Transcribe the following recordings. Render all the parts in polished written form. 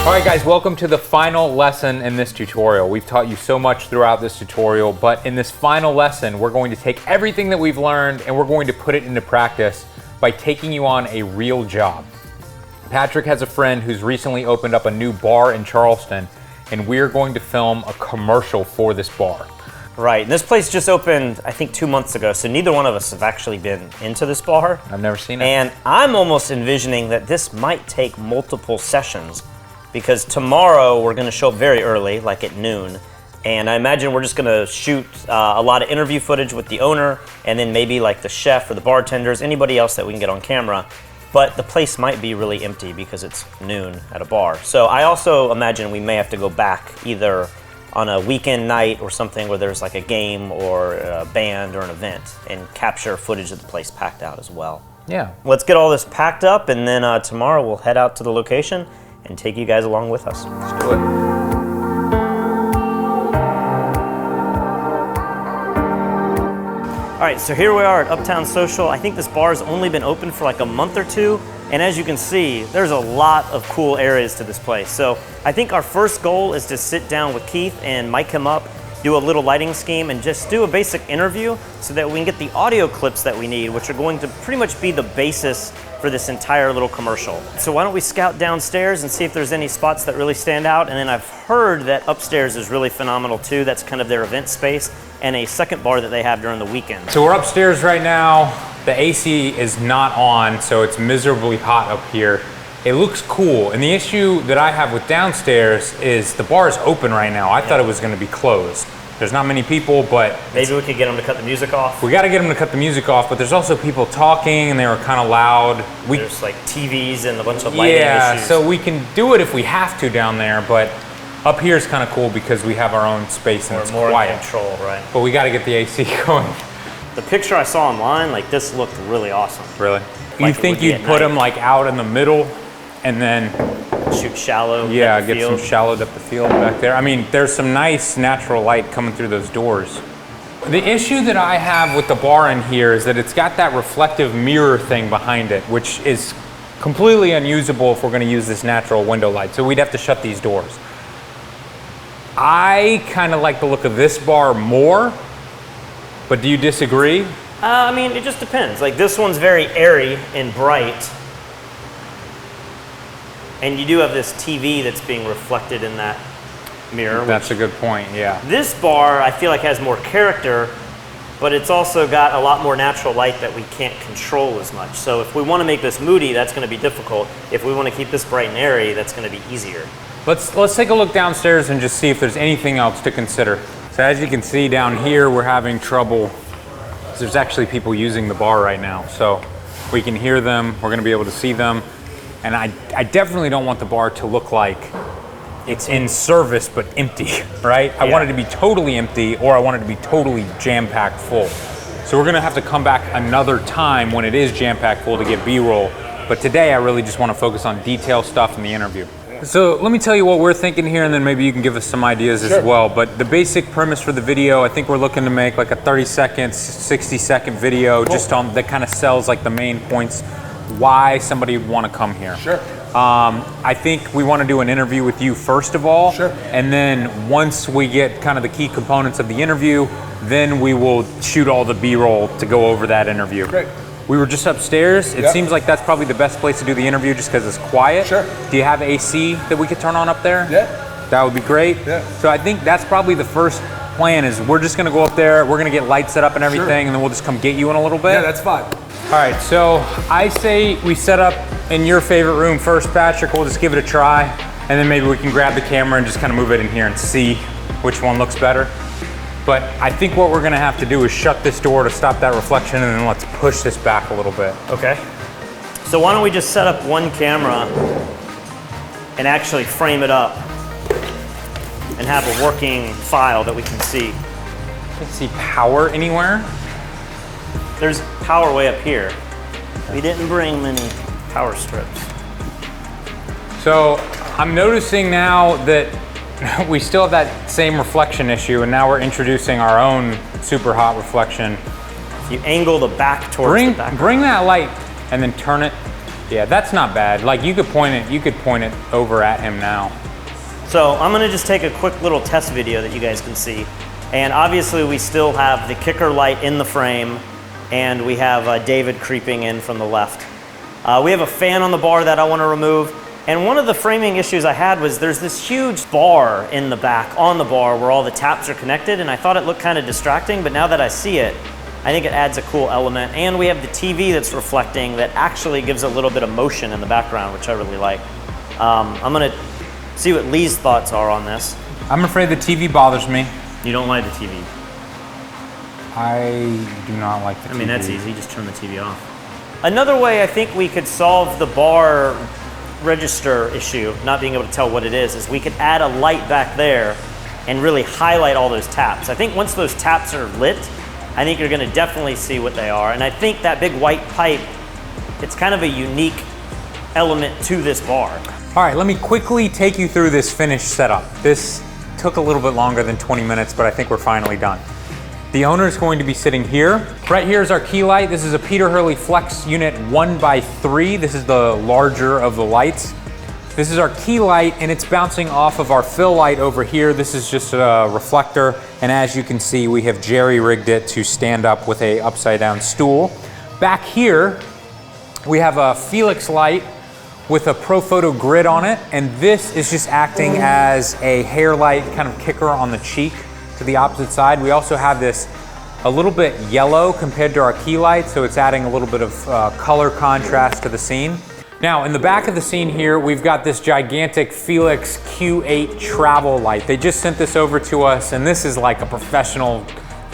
All right guys, welcome to the final lesson in this tutorial. We've taught you so much throughout this tutorial, but in this final lesson, we're going to take everything that we've learned and we're going to put it into practice by taking you on a real job. Patrick has a friend who's recently opened up a new bar in Charleston, and we're going to film a commercial for this bar. Right, and this place just opened, I think 2 months ago, so neither one of us have actually been into this bar. I've never seen it. And I'm almost envisioning that this might take multiple sessions, because tomorrow we're gonna show up very early, like at noon, and I imagine we're just gonna shoot a lot of interview footage with the owner, and then maybe like the chef or the bartenders, anybody else that we can get on camera. But the place might be really empty because it's noon at a bar. So I also imagine we may have to go back either on a weekend night or something where there's like a game or a band or an event and capture footage of the place packed out as well. Yeah. Let's get all this packed up, and then tomorrow we'll head out to the location and take you guys along with us. Let's do it. All right, so here we are at Uptown Social. I think this bar's only been open for like a month or two, and as you can see, there's a lot of cool areas to this place. So I think our first goal is to sit down with Keith and mic him up, do a little lighting scheme, and just do a basic interview so that we can get the audio clips that we need, which are going to pretty much be the basis for this entire little commercial. So why don't we scout downstairs and see if there's any spots that really stand out. And then I've heard that upstairs is really phenomenal too. That's kind of their event space and a second bar that they have during the weekend. So we're upstairs right now. The AC is not on, so it's miserably hot up here. It looks cool, and the issue that I have with downstairs is the bar is open right now. I thought it was gonna be closed. There's not many people, but maybe we could get them to cut the music off. We gotta get them to cut the music off, but there's also people talking and they were kind of loud. There's like TVs and a bunch of lighting issues. So we can do it if we have to down there, but up here is kind of cool because we have our own space and it's more quiet. in control, right? But we gotta get the AC going. The picture I saw online, like this looked really awesome. Really? Like you think you'd put them like out in the middle and then shoot shallow? Yeah, get some shallow depth of field back there. I mean, there's some nice natural light coming through those doors. The issue that I have with the bar in here is that it's got that reflective mirror thing behind it, which is completely unusable if we're gonna use this natural window light. So we'd have to shut these doors. I kind of like the look of this bar more, but do you disagree? I mean, it just depends. Like this one's very airy and bright. And you do have this TV that's being reflected in that mirror. That's a good point, yeah. This bar, I feel like, has more character, but it's also got a lot more natural light that we can't control as much. So if we want to make this moody, that's going to be difficult. If we want to keep this bright and airy, that's going to be easier. Let's take a look downstairs and just see if there's anything else to consider. So as you can see down here, we're having trouble. There's actually people using the bar right now. So we can hear them, we're going to be able to see them. And I definitely don't want the bar to look like it's in service but empty, right? Yeah. I want it to be totally empty, or I want it to be totally jam-packed full. So we're gonna have to come back another time when it is jam-packed full to get B-roll. But today I really just want to focus on detail stuff in the interview. So let me tell you what we're thinking here, and then maybe you can give us some ideas as well. But the basic premise for the video, I think we're looking to make like a 30-second, 60-second video just on that kind of sells like the main points why somebody would want to come here. Sure. I think we want to do an interview with you first of all. Sure. And then once we get kind of the key components of the interview, then we will shoot all the B-roll to go over that interview. Great. We were just upstairs. It seems like that's probably the best place to do the interview just because it's quiet. Sure. Do you have AC that we could turn on up there? Yeah. That would be great. Yeah. So I think that's probably the first plan is we're just going to go up there, we're going to get lights set up and everything, and then we'll just come get you in a little bit. Yeah, that's fine. All right, so I say we set up in your favorite room first, Patrick. We'll just give it a try, and then maybe we can grab the camera and just kind of move it in here and see which one looks better. But I think what we're gonna have to do is shut this door to stop that reflection, and then let's push this back a little bit. Okay. So why don't we just set up one camera and actually frame it up and have a working file that we can see. Can you see power anywhere? There's power way up here. We didn't bring many power strips. So I'm noticing now that we still have that same reflection issue, and now we're introducing our own super hot reflection. If you angle the back towards the background. Bring that light and then turn it. Yeah, that's not bad. Like you could point it over at him now. So I'm gonna just take a quick little test video that you guys can see. And obviously we still have the kicker light in the frame, and we have David creeping in from the left. We have a fan on the bar that I wanna remove. And one of the framing issues I had was there's this huge bar in the back on the bar where all the taps are connected, and I thought it looked kind of distracting, but now that I see it, I think it adds a cool element. And we have the TV that's reflecting that actually gives a little bit of motion in the background, which I really like. I'm gonna see what Lee's thoughts are on this. I'm afraid the TV bothers me. You don't like the TV? I do not like the TV. I mean, that's easy, just turn the TV off. Another way I think we could solve the bar register issue, not being able to tell what it is we could add a light back there and really highlight all those taps. I think once those taps are lit, I think you're gonna definitely see what they are. And I think that big white pipe, it's kind of a unique element to this bar. All right, let me quickly take you through this finished setup. This took a little bit longer than 20 minutes, but I think we're finally done. The owner is going to be sitting here. Right here is our key light. This is a Peter Hurley Flex Unit 1x3. This is the larger of the lights. This is our key light, and it's bouncing off of our fill light over here. This is just a reflector, and as you can see, we have jerry-rigged it to stand up with a upside-down stool. Back here, we have a Felix light with a Profoto grid on it, and this is just acting as a hair light kind of kicker on the cheek to the opposite side. We also have this a little bit yellow compared to our key light, so it's adding a little bit of color contrast to the scene. Now, in the back of the scene here, we've got this gigantic Felix Q8 travel light. They just sent this over to us, and this is like a professional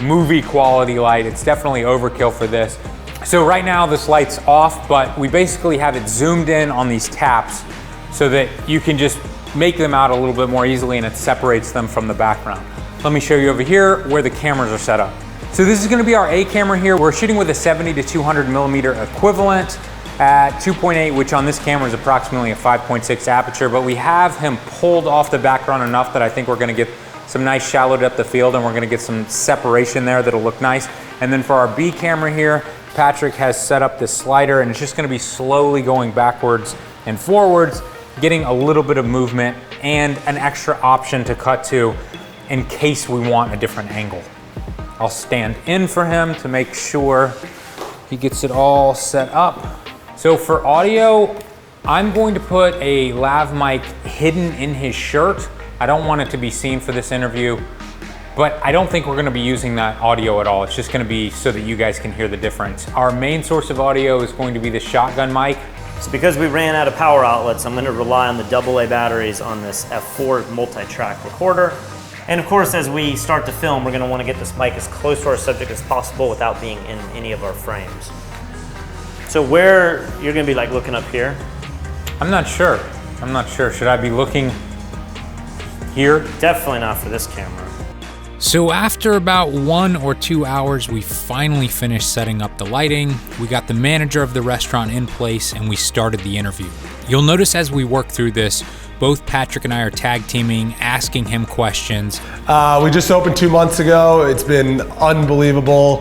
movie quality light. It's definitely overkill for this. So right now this light's off, but we basically have it zoomed in on these taps so that you can just make them out a little bit more easily, and it separates them from the background. Let me show you over here where the cameras are set up. So this is gonna be our A camera here. We're shooting with a 70 to 200 millimeter equivalent at 2.8, which on this camera is approximately a 5.6 aperture, but we have him pulled off the background enough that I think we're gonna get some nice shallow depth of field, and we're gonna get some separation there that'll look nice. And then for our B camera here, Patrick has set up this slider, and it's just gonna be slowly going backwards and forwards, getting a little bit of movement and an extra option to cut to in case we want a different angle. I'll stand in for him to make sure he gets it all set up. So for audio, I'm going to put a lav mic hidden in his shirt. I don't want it to be seen for this interview, but I don't think we're gonna be using that audio at all. It's just gonna be so that you guys can hear the difference. Our main source of audio is going to be the shotgun mic. So because we ran out of power outlets, I'm gonna rely on the AA batteries on this F4 multi-track recorder. And of course, as we start to film, we're gonna wanna get this mic as close to our subject as possible without being in any of our frames. So where, you're gonna be like looking up here? I'm not sure. Should I be looking here? Definitely not for this camera. So after about 1 or 2 hours, we finally finished setting up the lighting. We got the manager of the restaurant in place, and we started the interview. You'll notice as we work through this, both Patrick and I are tag teaming, asking him questions. We just opened 2 months ago. It's been unbelievable.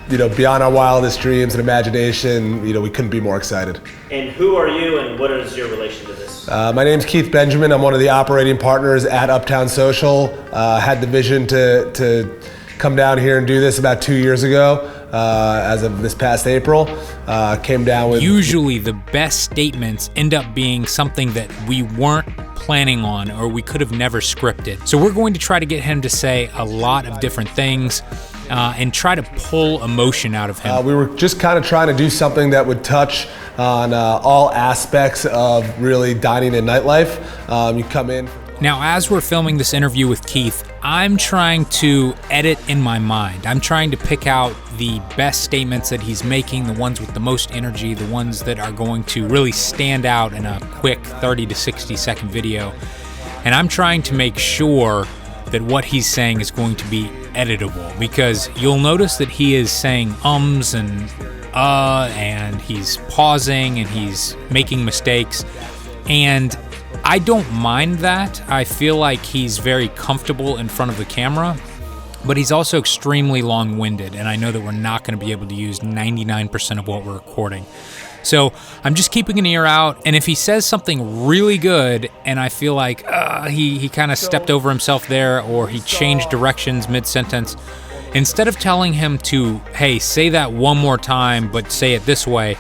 Beyond our wildest dreams and imagination, we couldn't be more excited. And who are you, and what is your relation to this? My name's Keith Benjamin. I'm one of the operating partners at Uptown Social. Had the vision to come down here and do this about 2 years ago, as of this past April. Came down with... Usually the best statements end up being something that we weren't planning on or we could have never scripted. So we're going to try to get him to say a lot of different things and try to pull emotion out of him. We were just kind of trying to do something that would touch on all aspects of really dining and nightlife. You come in. Now, as we're filming this interview with Keith, I'm trying to edit in my mind. I'm trying to pick out the best statements that he's making, the ones with the most energy, the ones that are going to really stand out in a quick 30 to 60 second video. And I'm trying to make sure that what he's saying is going to be editable, because you'll notice that he is saying ums and he's pausing and he's making mistakes. And I don't mind that. I feel like he's very comfortable in front of the camera, but he's also extremely long-winded, and I know that we're not going to be able to use 99% of what we're recording. So I'm just keeping an ear out, and if he says something really good and I feel like he kind of stepped over himself there, or he changed directions mid-sentence, instead of telling him to, hey, say that one more time but say it this way,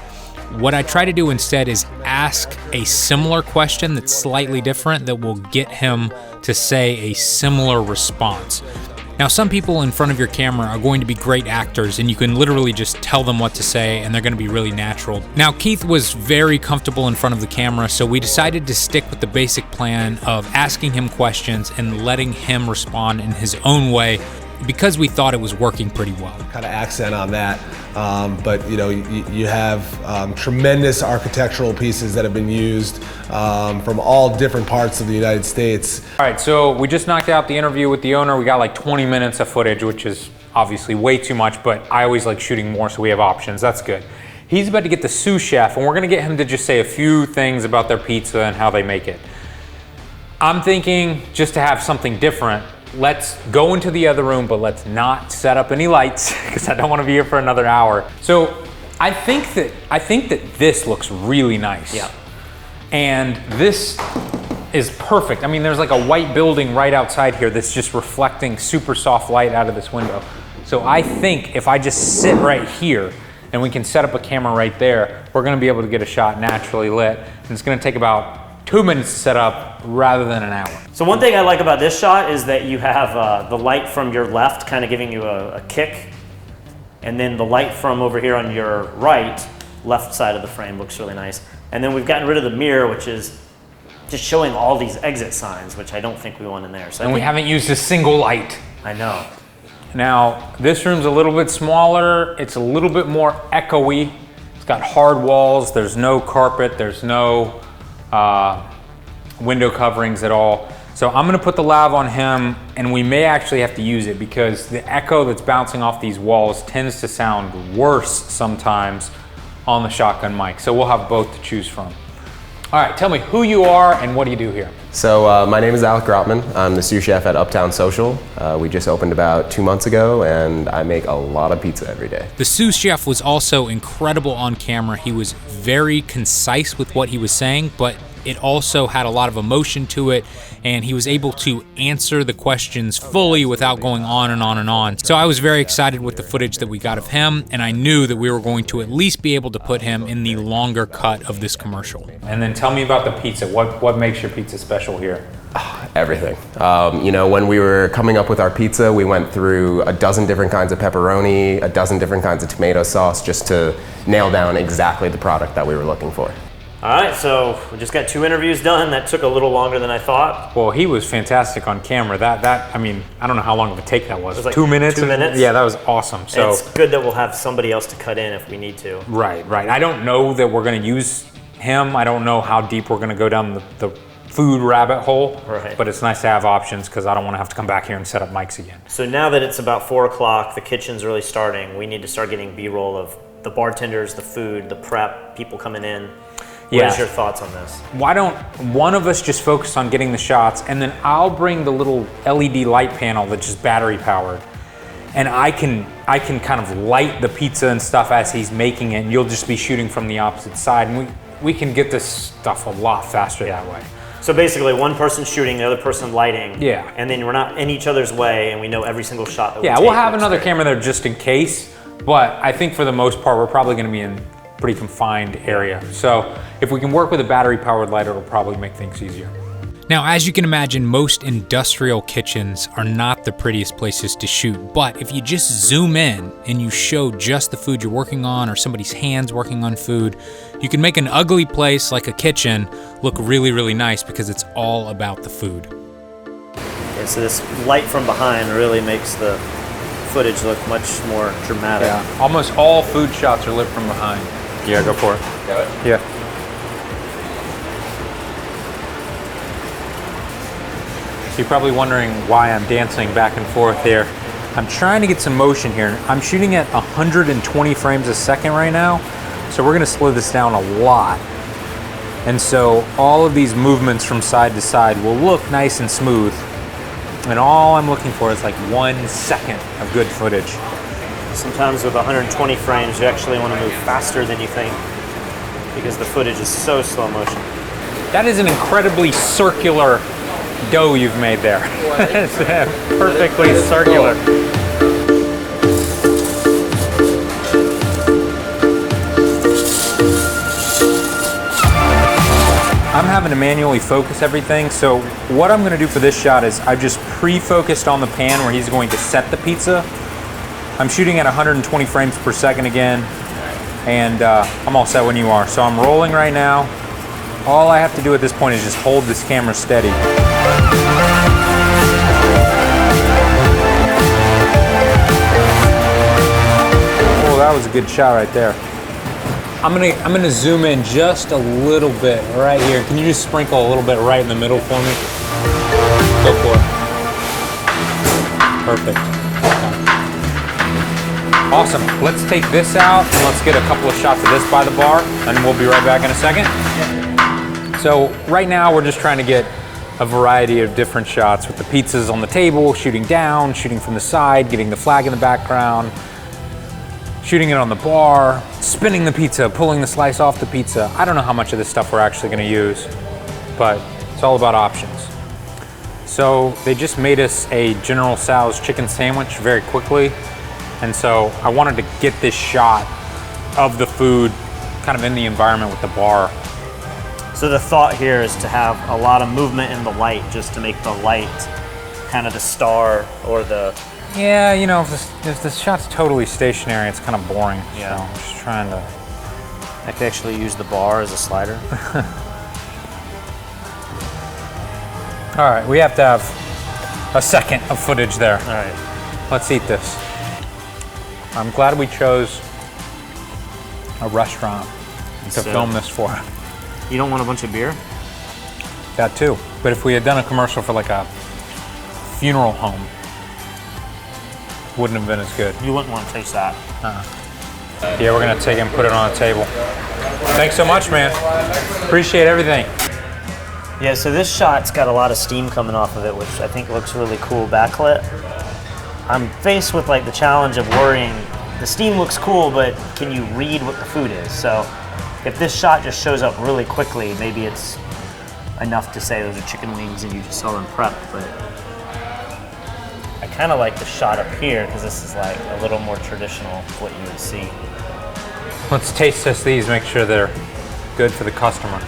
what I try to do instead is ask a similar question that's slightly different that will get him to say a similar response. Now, some people in front of your camera are going to be great actors, and you can literally just tell them what to say, and they're going to be really natural. Now, Keith was very comfortable in front of the camera, so we decided to stick with the basic plan of asking him questions and letting him respond in his own way, because we thought it was working pretty well. Kind of accent on that, but you have tremendous architectural pieces that have been used from all different parts of the United States. All right, so we just knocked out the interview with the owner. We got like 20 minutes of footage, which is obviously way too much, but I always like shooting more, so we have options. That's good. He's about to get the sous chef, and we're gonna get him to just say a few things about their pizza and how they make it. I'm thinking just to have something different, let's go into the other room, but let's not set up any lights because I don't want to be here for another hour. So I think that this looks really nice. Yeah. And this is perfect. I mean, there's like a white building right outside here that's just reflecting super soft light out of this window. So I think if I just sit right here and we can set up a camera right there, we're going to be able to get a shot naturally lit. And it's going to take about 2 minutes to set up rather than an hour. So one thing I like about this shot is that you have the light from your left kind of giving you a kick, and then the light from over here on your right, left side of the frame looks really nice. And then we've gotten rid of the mirror, which is just showing all these exit signs, which I don't think we want in there. So and we haven't used a single light. I know. Now, this room's a little bit smaller. It's a little bit more echoey. It's got hard walls. There's no carpet. There's no window coverings at all. So I'm gonna put the lav on him, and we may actually have to use it because the echo that's bouncing off these walls tends to sound worse sometimes on the shotgun mic. So we'll have both to choose from. All right, tell me who you are and what do you do here? So my name is Alec Grotman. I'm the sous chef at Uptown Social. We just opened about 2 months ago, and I make a lot of pizza every day. The sous chef was also incredible on camera. He was very concise with what he was saying, but it also had a lot of emotion to it, and he was able to answer the questions fully without going on and on and on. So I was very excited with the footage that we got of him, and I knew that we were going to at least be able to put him in the longer cut of this commercial. And then tell me about the pizza. What makes your pizza special here? Everything. When we were coming up with our pizza, we went through a dozen different kinds of pepperoni, a dozen different kinds of tomato sauce, just to nail down exactly the product that we were looking for. All right, so we just got 2 interviews done. That took a little longer than I thought. Well, he was fantastic on camera. I mean, I don't know how long of a take that was. It was like 2 minutes? 2 minutes? Yeah, that was awesome. So and it's good that we'll have somebody else to cut in if we need to. Right. I don't know that we're gonna use him. I don't know how deep we're gonna go down the food rabbit hole. Right. But it's nice to have options because I don't wanna have to come back here and set up mics again. So now that it's about 4 o'clock, the kitchen's really starting. We need to start getting B-roll of the bartenders, the food, the prep, people coming in. What is your thoughts on this? Why don't one of us just focus on getting the shots, and then I'll bring the little LED light panel that's just battery powered, and I can kind of light the pizza and stuff as he's making it, and you'll just be shooting from the opposite side, and we can get this stuff a lot faster that way. So basically, one person shooting, the other person lighting. Yeah. And then we're not in each other's way, and we know every single shot that we take. Yeah, we'll have another camera there just in case, but I think for the most part, we're probably gonna be in pretty confined area. So if we can work with a battery powered light, it'll probably make things easier. Now, as you can imagine, most industrial kitchens are not the prettiest places to shoot, but if you just zoom in and you show just the food you're working on or somebody's hands working on food, you can make an ugly place like a kitchen look really, really nice because it's all about the food. Yeah, so this light from behind really makes the footage look much more dramatic. Yeah, almost all food shots are lit from behind. Yeah, go for it. Got it? Yeah. You're probably wondering why I'm dancing back and forth here. I'm trying to get some motion here. I'm shooting at 120 frames a second right now, so we're gonna slow this down a lot. And so all of these movements from side to side will look nice and smooth. And all I'm looking for is like 1 second of good footage. Sometimes with 120 frames, you actually want to move faster than you think. because the footage is so slow motion. That is an incredibly circular dough you've made there. It's perfectly circular. I'm having to manually focus everything, so what I'm gonna do for this shot is I've just pre-focused on the pan where he's going to set the pizza. I'm shooting at 120 frames per second again, and I'm all set when you are. So I'm rolling right now. All I have to do at this point is just hold this camera steady. Oh, that was a good shot right there. I'm gonna zoom in just a little bit right here. Can you just sprinkle a little bit right in the middle for me? Go for it. Perfect. Awesome. Let's take this out and let's get a couple of shots of this by the bar, and we'll be right back in a second. So right now we're just trying to get a variety of different shots with the pizzas on the table, shooting down, shooting from the side, getting the flag in the background, shooting it on the bar, spinning the pizza, pulling the slice off the pizza. I don't know how much of this stuff we're actually gonna use, but it's all about options. So they just made us a General Tso's chicken sandwich very quickly. And so I wanted to get this shot of the food kind of in the environment with the bar. So the thought here is to have a lot of movement in the light, just to make the light kind of the star or the... Yeah, you know, if the shot's totally stationary, it's kind of boring. Yeah. So I'm just trying to... I could actually use the bar as a slider. All right, we have to have a second of footage there. All right. Let's eat this. I'm glad we chose a restaurant to film this for. You don't want a bunch of beer? That too. But if we had done a commercial for like a funeral home, wouldn't have been as good. You wouldn't want to taste that. Yeah, we're gonna take it and put it on a table. Thanks so much, man. Appreciate everything. Yeah, so this shot's got a lot of steam coming off of it, which I think looks really cool backlit. I'm faced with like the challenge of worrying, the steam looks cool, but can you read what the food is? So if this shot just shows up really quickly, maybe it's enough to say those are chicken wings and you just saw them prepped, but I kind of like the shot up here because this is like a little more traditional what you would see. Let's taste test these, make sure they're good for the customer.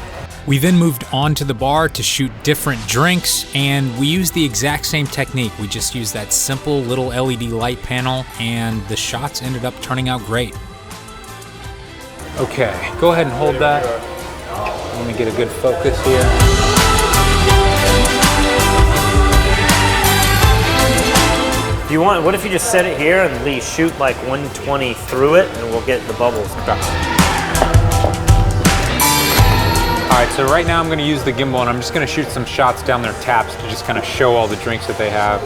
We then moved on to the bar to shoot different drinks, and we used the exact same technique. We just used that simple little LED light panel, and the shots ended up turning out great. Okay, go ahead and hold that. Let me get a good focus here. If you want, what if you just set it here and Lee shoot like 120 through it, and we'll get the bubbles. All right, so right now I'm gonna use the gimbal and I'm just gonna shoot some shots down their taps to just kind of show all the drinks that they have.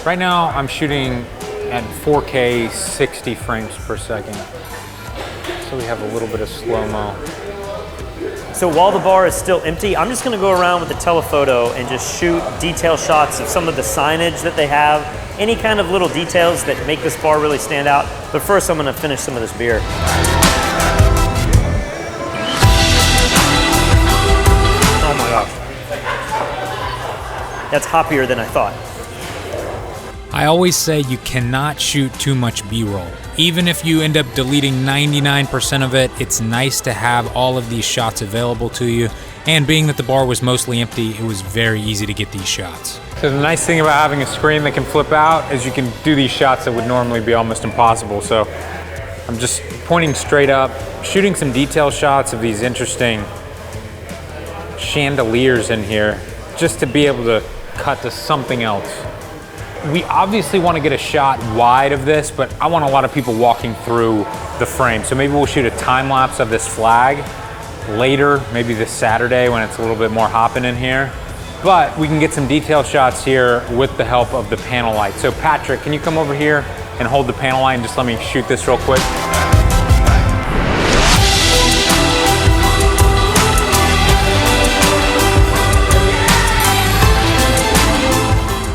Right now I'm shooting at 4K 60 frames per second. So we have a little bit of slow-mo. So while the bar is still empty, I'm just gonna go around with the telephoto and just shoot detail shots of some of the signage that they have, any kind of little details that make this bar really stand out. But first I'm gonna finish some of this beer. Oh my gosh. That's hoppier than I thought. I always say you cannot shoot too much B-roll. Even if you end up deleting 99% of it, it's nice to have all of these shots available to you. And being that the bar was mostly empty, it was very easy to get these shots. So the nice thing about having a screen that can flip out is you can do these shots that would normally be almost impossible. So I'm just pointing straight up, shooting some detail shots of these interesting chandeliers in here, just to be able to cut to something else. We obviously want to get a shot wide of this, but I want a lot of people walking through the frame. So maybe we'll shoot a time lapse of this flag later, maybe this Saturday when it's a little bit more hopping in here. But we can get some detail shots here with the help of the panel light. So Patrick, can you come over here and hold the panel light and just let me shoot this real quick?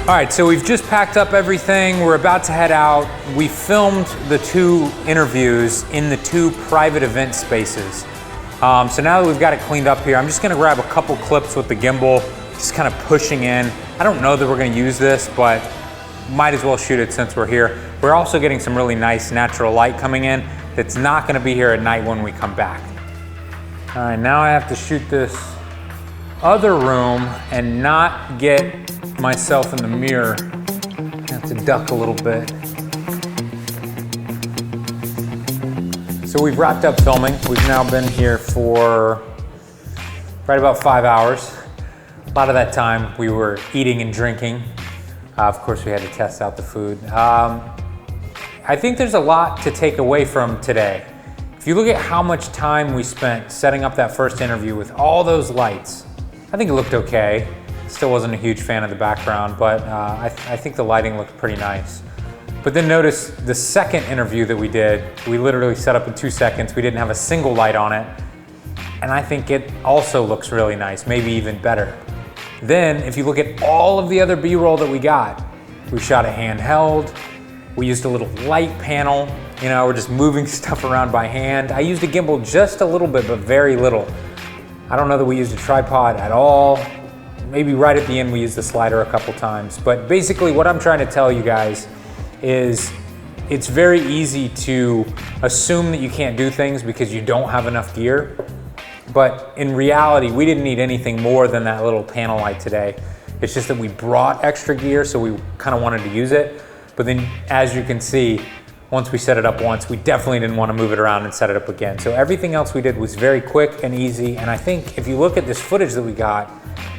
All right, so we've just packed up everything. We're about to head out. We filmed the 2 interviews in the 2 private event spaces. So now that we've got it cleaned up here, I'm just gonna grab a couple clips with the gimbal, just kind of pushing in. I don't know that we're gonna use this, but might as well shoot it since we're here. We're also getting some really nice natural light coming in that's not gonna be here at night when we come back. All right, now I have to shoot this other room and not get myself in the mirror. I have to duck a little bit. So we've wrapped up filming. We've now been here for right about 5 hours. A lot of that time we were eating and drinking. Of course, we had to test out the food. I think there's a lot to take away from today. If you look at how much time we spent setting up that first interview with all those lights, I think it looked okay. Still wasn't a huge fan of the background, but I think the lighting looked pretty nice. But then notice the second interview that we did, we literally set up in 2 seconds. We didn't have a single light on it. And I think it also looks really nice, maybe even better. Then, if you look at all of the other B-roll that we got, we shot a handheld, we used a little light panel, you know, we're just moving stuff around by hand. I used a gimbal just a little bit, but very little. I don't know that we used a tripod at all. Maybe right at the end we used the slider a couple times. But basically what I'm trying to tell you guys is it's very easy to assume that you can't do things because you don't have enough gear. But in reality, we didn't need anything more than that little panel light today. It's just that we brought extra gear, so we kind of wanted to use it. But then, as you can see, once we set it up once, we definitely didn't want to move it around and set it up again. So everything else we did was very quick and easy. And I think if you look at this footage that we got,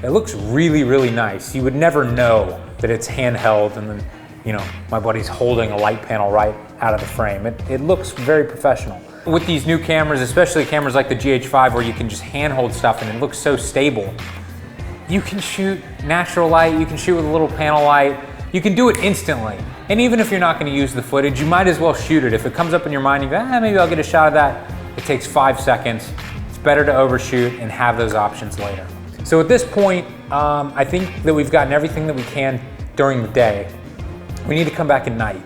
it looks really, really nice. You would never know that it's handheld and then, you know, my buddy's holding a light panel right out of the frame. It looks very professional. With these new cameras, especially cameras like the GH5 where you can just handhold stuff and it looks so stable, you can shoot natural light, you can shoot with a little panel light, you can do it instantly. And even if you're not gonna use the footage, you might as well shoot it. If it comes up in your mind, you go, maybe I'll get a shot of that. It takes 5 seconds. It's better to overshoot and have those options later. So at this point, I think that we've gotten everything that we can during the day. We need to come back at night.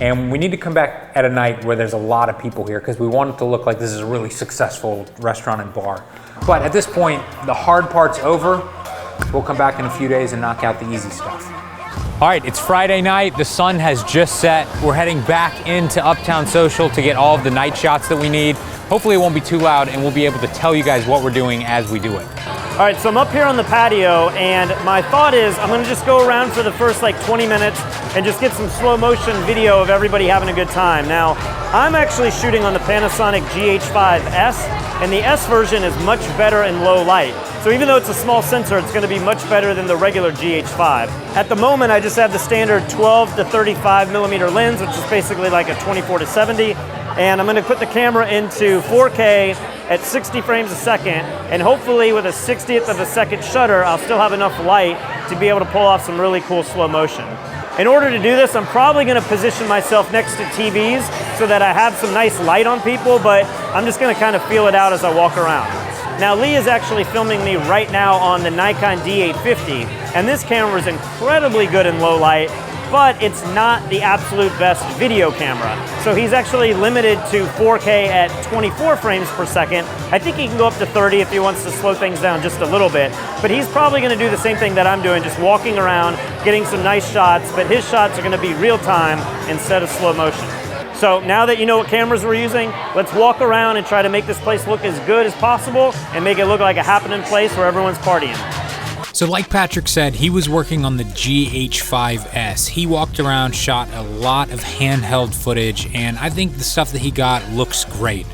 And we need to come back at a night where there's a lot of people here because we want it to look like this is a really successful restaurant and bar. But at this point, the hard part's over. We'll come back in a few days and knock out the easy stuff. All right, it's Friday night. The sun has just set. We're heading back into Uptown Social to get all of the night shots that we need. Hopefully it won't be too loud and we'll be able to tell you guys what we're doing as we do it. All right, so I'm up here on the patio, and my thought is I'm gonna just go around for the first like 20 minutes and just get some slow motion video of everybody having a good time. Now, I'm actually shooting on the Panasonic GH5S, and the S version is much better in low light. So even though it's a small sensor, it's gonna be much better than the regular GH5. At the moment, I just have the standard 12 to 35 millimeter lens, which is basically like a 24 to 70. And I'm gonna put the camera into 4K at 60 frames a second, and hopefully with a 60th of a second shutter, I'll still have enough light to be able to pull off some really cool slow motion. In order to do this, I'm probably gonna position myself next to TVs so that I have some nice light on people, but I'm just gonna kind of feel it out as I walk around. Now, Lee is actually filming me right now on the Nikon D850, and this camera is incredibly good in low light, but it's not the absolute best video camera. So he's actually limited to 4K at 24 frames per second. I think he can go up to 30 if he wants to slow things down just a little bit, but he's probably gonna do the same thing that I'm doing, just walking around, getting some nice shots, but his shots are gonna be real time instead of slow motion. So now that you know what cameras we're using, let's walk around and try to make this place look as good as possible and make it look like a happening place where everyone's partying. So like Patrick said, he was working on the GH5S. He walked around, shot a lot of handheld footage, and I think the stuff that he got looks great.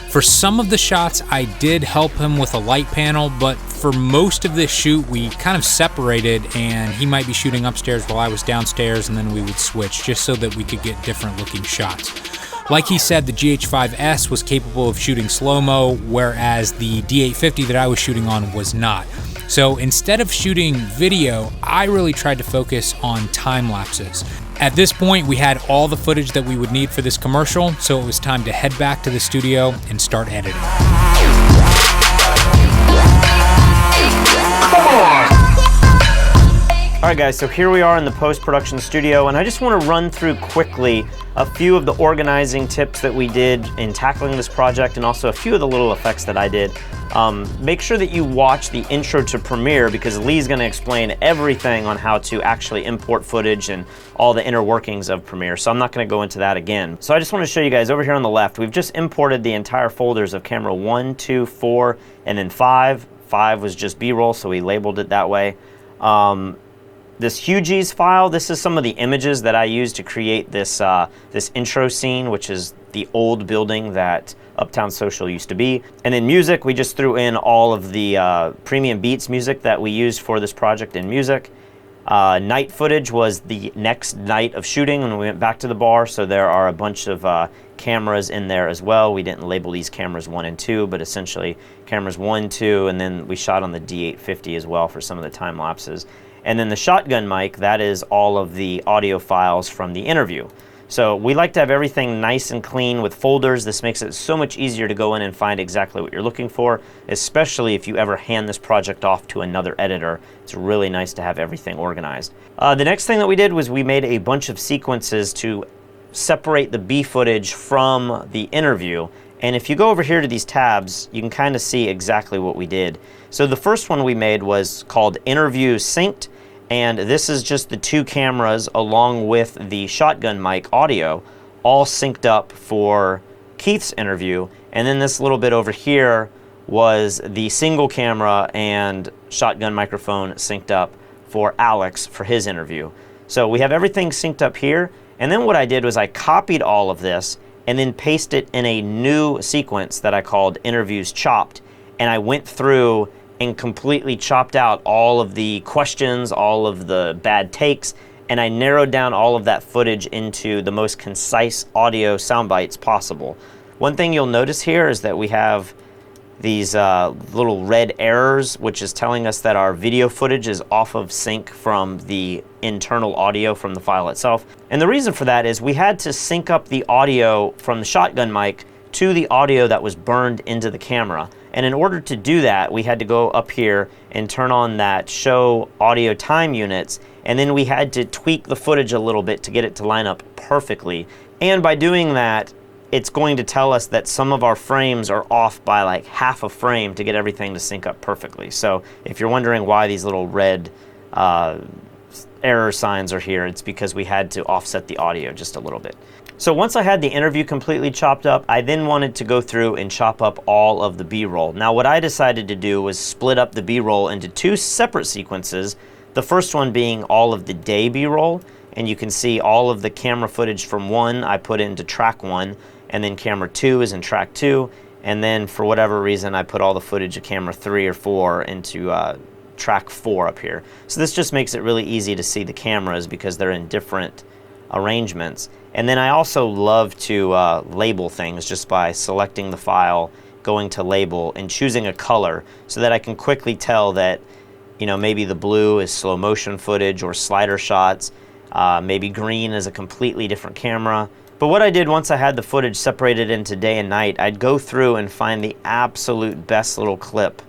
For some of the shots, I did help him with a light panel, but for most of this shoot, we kind of separated, and he might be shooting upstairs while I was downstairs, and then we would switch just so that we could get different looking shots. Like he said, the GH5S was capable of shooting slow-mo, whereas the D850 that I was shooting on was not. So instead of shooting video, I really tried to focus on time lapses. At this point, we had all the footage that we would need for this commercial, so it was time to head back to the studio and start editing. All right guys, so here we are in the post-production studio, and I just want to run through quickly a few of the organizing tips that we did in tackling this project, and also a few of the little effects that I did. Make sure that you watch the intro to Premiere, because Lee's going to explain everything on how to actually import footage and all the inner workings of Premiere, so I'm not going to go into that again. So I just want to show you guys over here on the left, we've just imported the entire folders of camera 1, 2, 4, and then 5. 5 was just B-roll, so we labeled it that way. This Hughes file, this is some of the images that I used to create this, this intro scene, which is the old building that Uptown Social used to be. And in music, we just threw in all of the premium beats music that we used for this project in music. Night footage was the next night of shooting when we went back to the bar, so there are a bunch of cameras in there as well. We didn't label these cameras 1 and 2, but essentially cameras 1, 2, and then we shot on the D850 as well for some of the time lapses. And then the shotgun mic, that is all of the audio files from the interview. So we like to have everything nice and clean with folders. This makes it so much easier to go in and find exactly what you're looking for, especially if you ever hand this project off to another editor. It's really nice to have everything organized. The next thing that we did was we made a bunch of sequences to separate the B footage from the interview. And if you go over here to these tabs, you can kind of see exactly what we did. So the first one we made was called Interview Synced, and this is just the 2 cameras along with the shotgun mic audio all synced up for Keith's interview. And then this little bit over here was the single camera and shotgun microphone synced up for Alex for his interview. So we have everything synced up here, and then what I did was I copied all of this and then pasted it in a new sequence that I called Interviews Chopped, and I went through and completely chopped out all of the questions, all of the bad takes, and I narrowed down all of that footage into the most concise audio sound bites possible. One thing you'll notice here is that we have these little red errors, which is telling us that our video footage is off of sync from the internal audio from the file itself. And the reason for that is we had to sync up the audio from the shotgun mic to the audio that was burned into the camera. And in order to do that, we had to go up here and turn on that show audio time units, and then we had to tweak the footage a little bit to get it to line up perfectly. And by doing that, it's going to tell us that some of our frames are off by like half a frame to get everything to sync up perfectly. So if you're wondering why these little red error signs are here, it's because we had to offset the audio just a little bit. So once I had the interview completely chopped up, I then wanted to go through and chop up all of the B-roll. Now what I decided to do was split up the B-roll into 2 separate sequences, the first one being all of the day B-roll, and you can see all of the camera footage from 1 I put into track 1, and then camera 2 is in track 2, and then for whatever reason I put all the footage of camera 3 or 4 into track 4 up here. So this just makes it really easy to see the cameras because they're in different arrangements. And then I also love to label things just by selecting the file, going to label, and choosing a color so that I can quickly tell that, you know, maybe the blue is slow motion footage or slider shots, maybe green is a completely different camera. But what I did once I had the footage separated into day and night, I'd go through and find the absolute best little clip.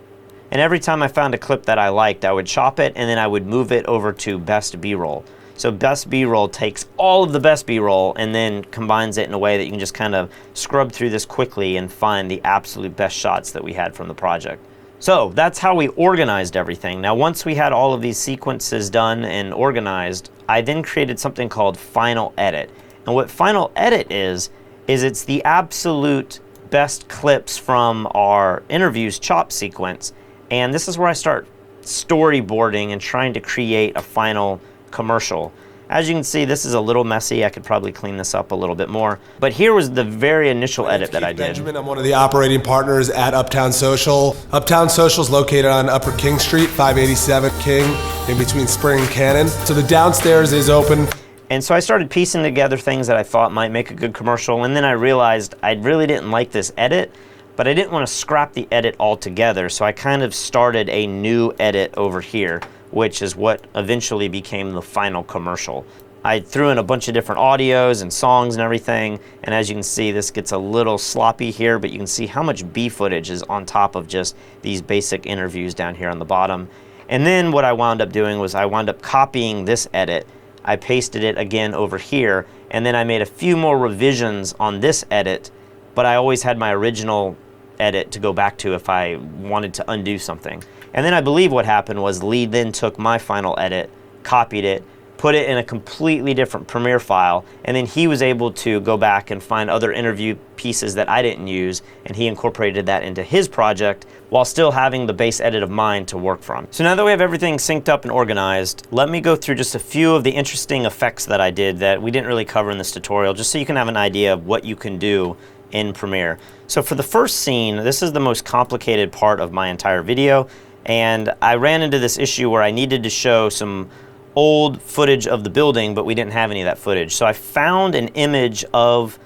And every time I found a clip that I liked, I would chop it and then I would move it over to best B-roll. So best B-roll takes all of the best B-roll and then combines it in a way that you can just kind of scrub through this quickly and find the absolute best shots that we had from the project. So that's how we organized everything. Now once we had all of these sequences done and organized, I then created something called Final Edit. And what Final Edit is it's the absolute best clips from our interviews chop sequence. And this is where I start storyboarding and trying to create a final commercial. As you can see, this is a little messy. I could probably clean this up a little bit more. But here was the very initial edit that I did. Benjamin, I'm one of the operating partners at Uptown Social. Uptown Social is located on Upper King Street, 587 King, in between Spring and Cannon. So the downstairs is open. And so I started piecing together things that I thought might make a good commercial, and then I realized I really didn't like this edit, but I didn't want to scrap the edit altogether, so I kind of started a new edit over here, which is what eventually became the final commercial. I threw in a bunch of different audios and songs and everything, and as you can see, this gets a little sloppy here, but you can see how much B footage is on top of just these basic interviews down here on the bottom. And then what I wound up doing was I wound up copying this edit. I pasted it again over here, and then I made a few more revisions on this edit, but I always had my original edit to go back to if I wanted to undo something. And then I believe what happened was Lee then took my final edit, copied it, put it in a completely different Premiere file, and then he was able to go back and find other interview pieces that I didn't use, and he incorporated that into his project while still having the base edit of mine to work from. So now that we have everything synced up and organized, let me go through just a few of the interesting effects that I did that we didn't really cover in this tutorial, just so you can have an idea of what you can do in Premiere. So for the first scene, this is the most complicated part of my entire video, and I ran into this issue where I needed to show some old footage of the building, but we didn't have any of that footage. So I found an image of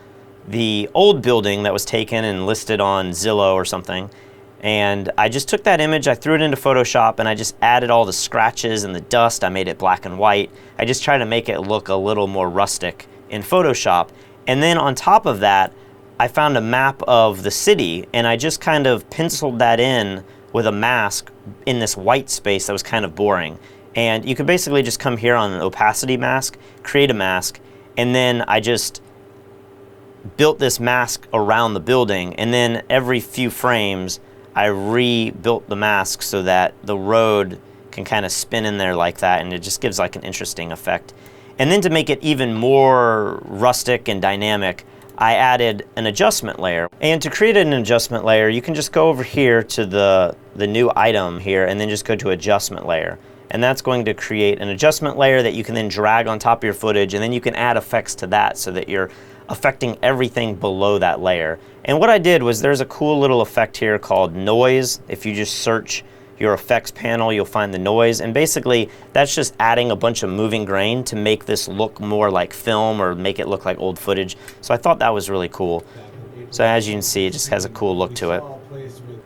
the old building that was taken and listed on Zillow or something. And I just took that image, I threw it into Photoshop, and I just added all the scratches and the dust. I made it black and white. I just tried to make it look a little more rustic in Photoshop. And then on top of that, I found a map of the city, and I just kind of penciled that in with a mask in this white space that was kind of boring. And you could basically just come here on an opacity mask, create a mask, and then I just built this mask around the building, and then every few frames I rebuilt the mask so that the road can kind of spin in there like that, and it just gives like an interesting effect. And then to make it even more rustic and dynamic, I added an adjustment layer. And to create an adjustment layer, you can just go over here to the new item here, and then just go to adjustment layer. And that's going to create an adjustment layer that you can then drag on top of your footage, and then you can add effects to that so that you're affecting everything below that layer. And what I did was there's a cool little effect here called noise. If you just search your effects panel, you'll find the noise. And basically, that's just adding a bunch of moving grain to make this look more like film or make it look like old footage. So I thought that was really cool. So as you can see, it just has a cool look to it.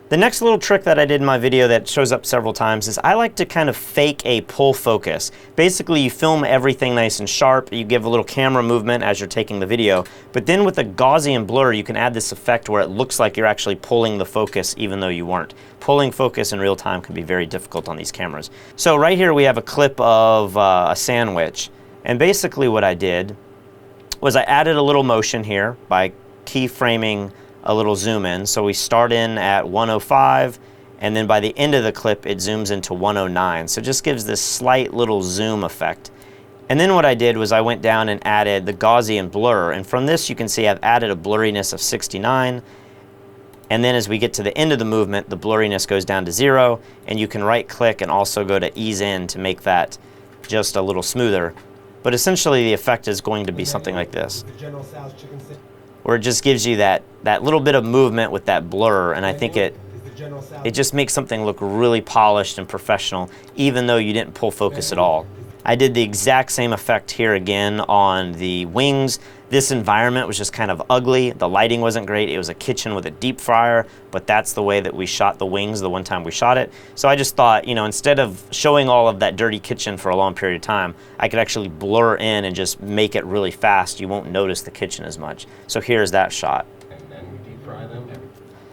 The next little trick that I did in my video that shows up several times is I like to kind of fake a pull focus. Basically, you film everything nice and sharp, you give a little camera movement as you're taking the video, but then with a Gaussian blur, you can add this effect where it looks like you're actually pulling the focus even though you weren't. Pulling focus in real time can be very difficult on these cameras. So right here we have a clip of a sandwich, and basically what I did was I added a little motion here by keyframing a little zoom in. So we start in at 105, and then by the end of the clip it zooms into 109. So it just gives this slight little zoom effect. And then what I did was I went down and added the Gaussian blur, and from this you can see I've added a blurriness of 69, and then as we get to the end of the movement, the blurriness goes down to 0, and you can right click and also go to ease in to make that just a little smoother. But essentially the effect is going to be something like this, where it just gives you that little bit of movement with that blur, and I think it just makes something look really polished and professional, even though you didn't pull focus at all. I did the exact same effect here again on the wings. This environment was just kind of ugly. The lighting wasn't great. It was a kitchen with a deep fryer, but that's the way that we shot the wings the one time we shot it. So I just thought, you know, instead of showing all of that dirty kitchen for a long period of time, I could actually blur in and just make it really fast. You won't notice the kitchen as much. So here's that shot. And then we deep fry them.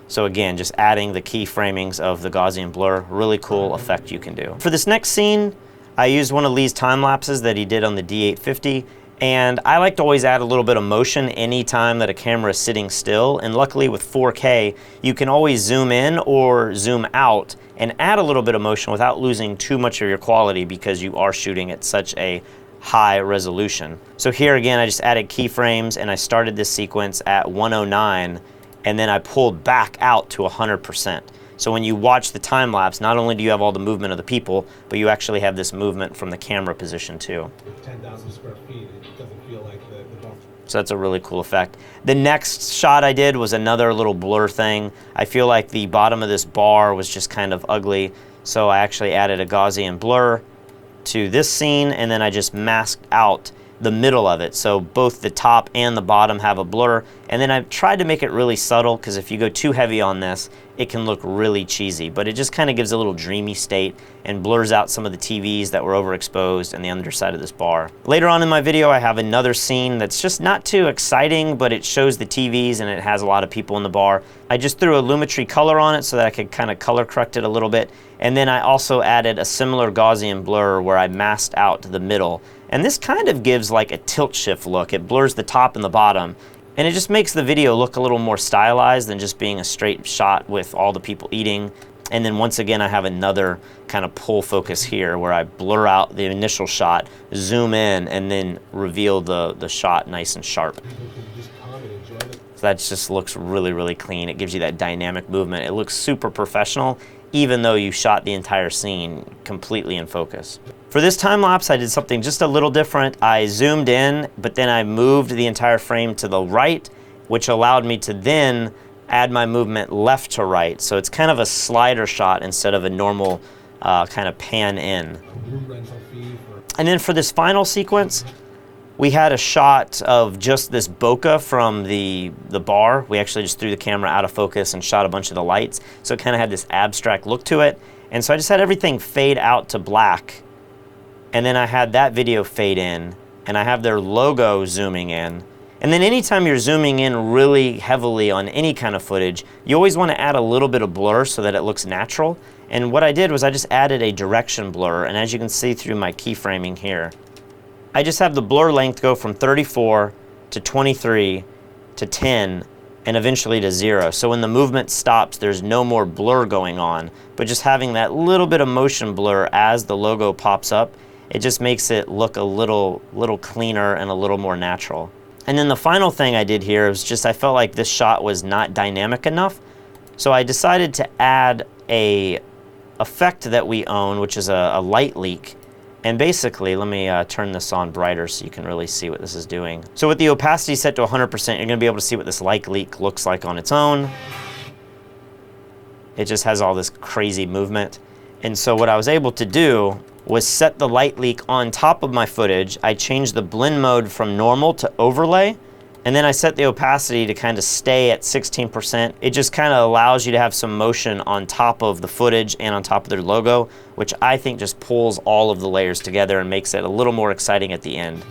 So again, just adding the keyframings of the Gaussian blur, really cool effect you can do. For this next scene, I used one of Lee's time lapses that he did on the D850, and I like to always add a little bit of motion anytime that a camera is sitting still, and luckily with 4K, you can always zoom in or zoom out and add a little bit of motion without losing too much of your quality because you are shooting at such a high resolution. So here again, I just added keyframes and I started this sequence at 109, and then I pulled back out to 100%. So when you watch the time lapse, not only do you have all the movement of the people, but you actually have this movement from the camera position too. 10,000 square feet, it doesn't feel like the bump. So that's a really cool effect. The next shot I did was another little blur thing. I feel like the bottom of this bar was just kind of ugly, so I actually added a Gaussian blur to this scene, and then I just masked out the middle of it. So both the top and the bottom have a blur. And then I've tried to make it really subtle, because if you go too heavy on this, it can look really cheesy. But it just kind of gives a little dreamy state and blurs out some of the TVs that were overexposed and the underside of this bar. Later on in my video, I have another scene that's just not too exciting, but it shows the TVs and it has a lot of people in the bar. I just threw a Lumetri color on it so that I could kind of color correct it a little bit. And then I also added a similar Gaussian blur where I masked out the middle. And this kind of gives like a tilt shift look. It blurs the top and the bottom. And it just makes the video look a little more stylized than just being a straight shot with all the people eating. And then once again, I have another kind of pull focus here where I blur out the initial shot, zoom in, and then reveal the shot nice and sharp. So that just looks really, really clean. It gives you that dynamic movement. It looks super professional, even though you shot the entire scene completely in focus. For this time lapse, I did something just a little different. I zoomed in, but then I moved the entire frame to the right, which allowed me to then add my movement left to right. So it's kind of a slider shot instead of a normal kind of pan in. And then for this final sequence, we had a shot of just this bokeh from the bar. We actually just threw the camera out of focus and shot a bunch of the lights. So it kind of had this abstract look to it. And so I just had everything fade out to black. And then I had that video fade in, and I have their logo zooming in. And then anytime you're zooming in really heavily on any kind of footage, you always want to add a little bit of blur so that it looks natural. And what I did was I just added a direction blur, and as you can see through my keyframing here, I just have the blur length go from 34 to 23 to 10 and eventually to 0. So when the movement stops, there's no more blur going on, but just having that little bit of motion blur as the logo pops up, it just makes it look a little cleaner and a little more natural. And then the final thing I did here was just I felt like this shot was not dynamic enough, so I decided to add a effect that we own, which is a light leak. And basically, let me turn this on brighter so you can really see what this is doing. So with the opacity set to 100%, you're going to be able to see what this light leak looks like on its own. It just has all this crazy movement. And so what I was able to do was set the light leak on top of my footage. I changed the blend mode from normal to overlay, and then I set the opacity to kind of stay at 16%. It just kind of allows you to have some motion on top of the footage and on top of their logo, which I think just pulls all of the layers together and makes it a little more exciting at the end.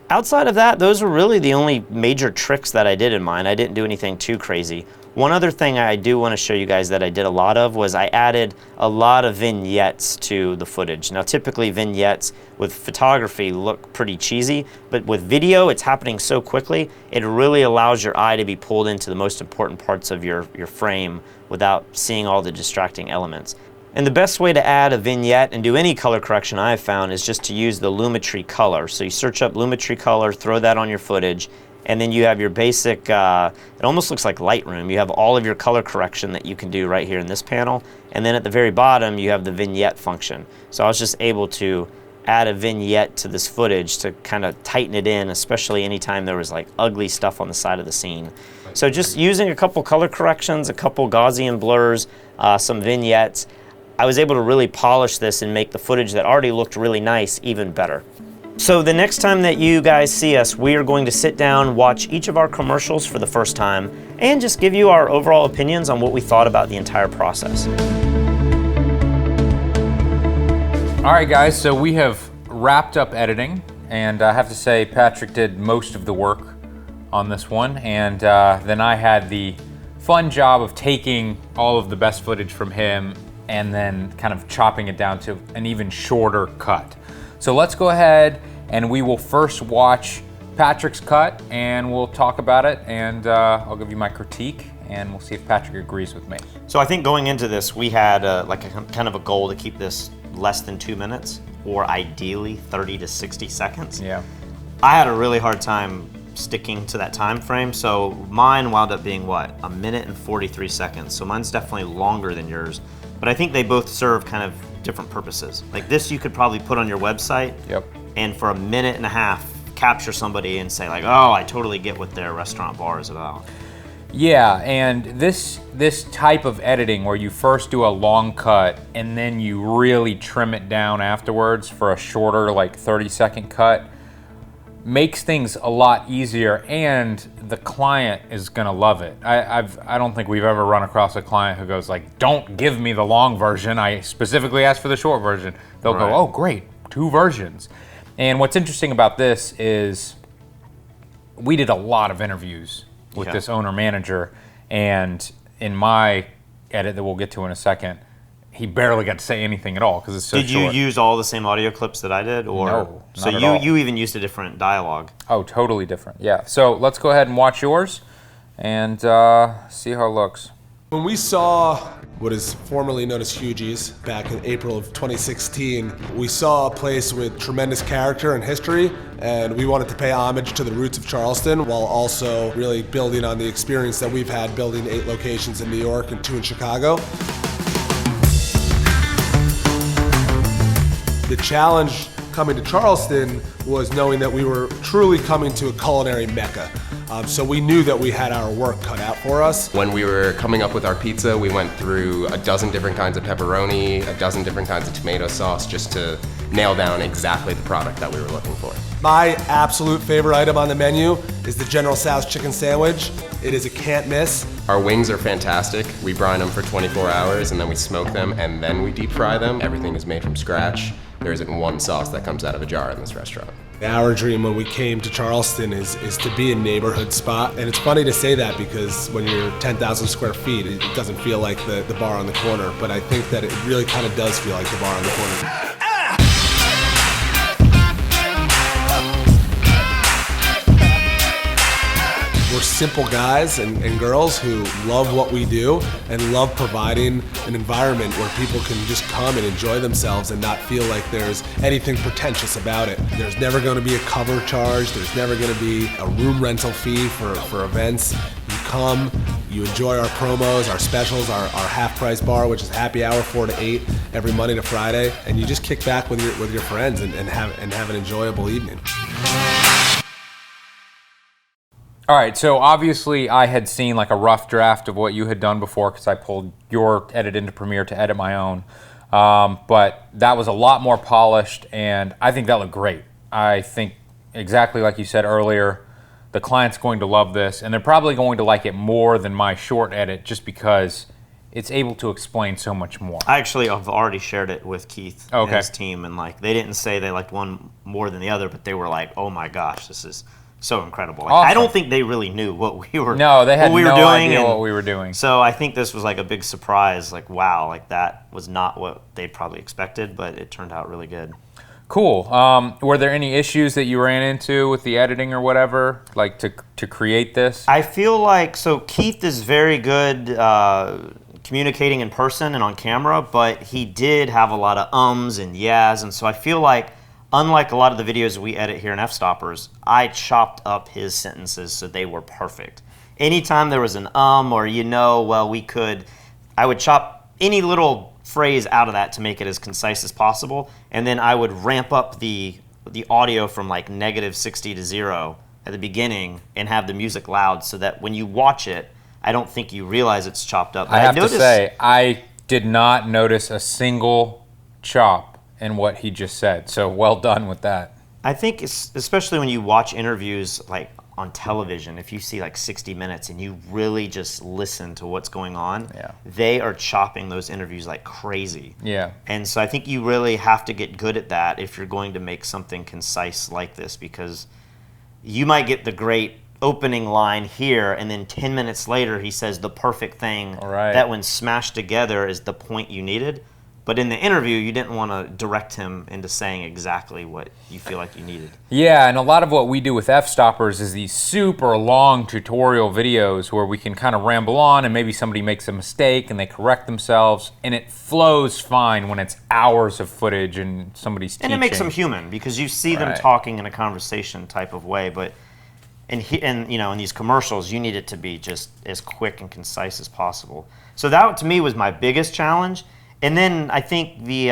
Outside of that, those were really the only major tricks that I did in mine. I didn't do anything too crazy. One other thing I do want to show you guys that I did a lot of was I added a lot of vignettes to the footage. Now typically vignettes with photography look pretty cheesy, but with video it's happening so quickly, it really allows your eye to be pulled into the most important parts of your frame without seeing all the distracting elements. And the best way to add a vignette and do any color correction I've found is just to use the Lumetri color. So you search up Lumetri color, throw that on your footage, and then you have your basic, it almost looks like Lightroom. You have all of your color correction that you can do right here in this panel. And then at the very bottom, you have the vignette function. So I was just able to add a vignette to this footage to kind of tighten it in, especially anytime there was like ugly stuff on the side of the scene. So just using a couple color corrections, a couple Gaussian blurs, some vignettes, I was able to really polish this and make the footage that already looked really nice even better. So the next time that you guys see us, we are going to sit down, watch each of our commercials for the first time, and just give you our overall opinions on what we thought about the entire process. All right, guys, so we have wrapped up editing, and I have to say Patrick did most of the work on this one, and then I had the fun job of taking all of the best footage from him and then kind of chopping it down to an even shorter cut. So let's go ahead and we will first watch Patrick's cut and we'll talk about it, and I'll give you my critique and we'll see if Patrick agrees with me. So I think going into this, we had like a kind of a goal to keep this less than 2 minutes, or ideally 30 to 60 seconds. Yeah. I had a really hard time sticking to that time frame, so mine wound up being what, 1 minute and 43 seconds. So mine's definitely longer than yours, but I think they both serve kind of different purposes. Like this you could probably put on your website. Yep. And for 1.5 minutes capture somebody and say like, oh, I totally get what their restaurant bar is about. Yeah, and this type of editing where you first do a long cut and then you really trim it down afterwards for a shorter, like 30-second cut, makes things a lot easier, and the client is gonna love it. I don't think we've ever run across a client who goes like, "Don't give me the long version. I specifically asked for the short version." They'll go, "Oh, great, 2 versions." And what's interesting about this is we did a lot of interviews with this owner manager, and in my edit that we'll get to in a second, he barely got to say anything at all because it's so Did short. you use all the same audio clips that I did, or No, so not at all. you even used a different dialogue? Oh, totally different. Yeah. So let's go ahead and watch yours and see how it looks. When we saw what is formerly known as Hughie's back in April of 2016, we saw a place with tremendous character and history, and we wanted to pay homage to the roots of Charleston while also really building on the experience that we've had building 8 locations in New York and 2 in Chicago. The challenge coming to Charleston was knowing that we were truly coming to a culinary mecca. So we knew that we had our work cut out for us. When we were coming up with our pizza, we went through a dozen different kinds of pepperoni, a dozen different kinds of tomato sauce, just to nail down exactly the product that we were looking for. My absolute favorite item on the menu is the General Tso's chicken sandwich. It is a can't miss. Our wings are fantastic. We brine them for 24 hours and then we smoke them and then we deep fry them. Everything is made from scratch. There isn't one sauce that comes out of a jar in this restaurant. Our dream when we came to Charleston is to be a neighborhood spot. And it's funny to say that because when you're 10,000 square feet, it doesn't feel like the bar on the corner. But I think that it really kind of does feel like the bar on the corner. We're simple guys and girls who love what we do and love providing an environment where people can just come and enjoy themselves and not feel like there's anything pretentious about it. There's never going to be a cover charge. There's never going to be a room rental fee for events. You come, you enjoy our promos, our specials, our half price bar, which is happy hour 4 to 8 every Monday to Friday, and you just kick back with your friends and have an enjoyable evening. All right, so obviously I had seen like a rough draft of what you had done before because I pulled your edit into Premiere to edit my own. But that was a lot more polished, and I think that looked great. I think exactly like you said earlier, the client's going to love this, and they're probably going to like it more than my short edit just because it's able to explain so much more. I actually have already shared it with Keith and his team, and like they didn't say they liked one more than the other, but they were like, "Oh my gosh, this is so incredible." Like, awesome. I don't think they really knew what we were. No, they had what we no were doing, idea and what we were doing. So I think this was like a big surprise. Like, wow, like that was not what they probably expected, but it turned out really good. Cool. Were there any issues that you ran into with the editing or whatever, like to create this? I feel like, so Keith is very good communicating in person and on camera, but he did have a lot of ums and yeahs, and so I feel like, unlike a lot of the videos we edit here in F-Stoppers, I chopped up his sentences so they were perfect. Anytime there was an or I would chop any little phrase out of that to make it as concise as possible, and then I would ramp up the audio from like -60 to 0 at the beginning and have the music loud so that when you watch it, I don't think you realize it's chopped up. I have to say, I did not notice a single chop in what he just said, so well done with that. I think especially when you watch interviews like on television, if you see like 60 Minutes and you really just listen to what's going on, they are chopping those interviews like crazy. Yeah. And so I think you really have to get good at that if you're going to make something concise like this, because you might get the great opening line here and then 10 minutes later he says the perfect thing that when smashed together is the point you needed. But in the interview, you didn't want to direct him into saying exactly what you feel like you needed. Yeah, and a lot of what we do with F-Stoppers is these super long tutorial videos where we can kind of ramble on and maybe somebody makes a mistake and they correct themselves, and it flows fine when it's hours of footage and somebody's teaching. And it makes them human because you see them talking in a conversation type of way, but in these commercials, you need it to be just as quick and concise as possible. So that, to me, was my biggest challenge. And then I think the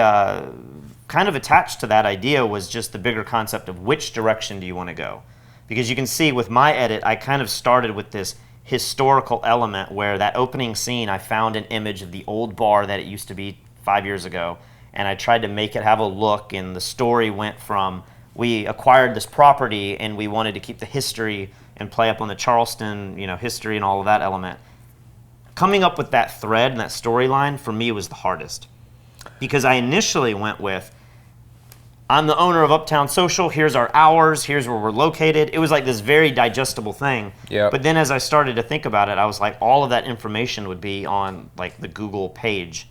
kind of attached to that idea was just the bigger concept of which direction do you want to go. Because you can see with my edit, I kind of started with this historical element where that opening scene, I found an image of the old bar that it used to be 5 years ago, and I tried to make it have a look, and the story went from we acquired this property and we wanted to keep the history and play up on the Charleston, history and all of that element. Coming up with that thread and that storyline for me was the hardest, because I initially went with, I'm the owner of Uptown Social, here's our hours, here's where we're located. It was like this very digestible thing. Yep. But then as I started to think about it, I was like, all of that information would be on like the Google page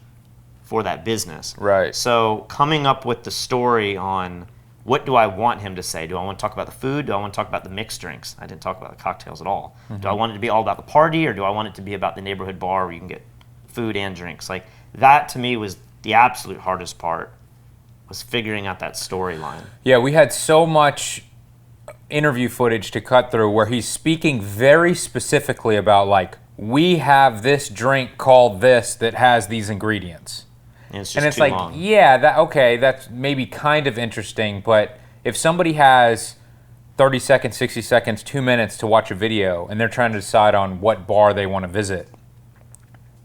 for that business. Right. So coming up with the story on what do I want him to say? Do I want to talk about the food? Do I want to talk about the mixed drinks? I didn't talk about the cocktails at all. Do I want it to be all about the party, or do I want it to be about the neighborhood bar where you can get food and drinks? Like that to me was the absolute hardest part, was figuring out that storyline. Yeah, we had so much interview footage to cut through where he's speaking very specifically about like, we have this drink called this that has these ingredients. And it's just And it's too like, long. yeah, that's maybe kind of interesting, but if somebody has 30 seconds, 60 seconds, 2 minutes to watch a video and they're trying to decide on what bar they want to visit,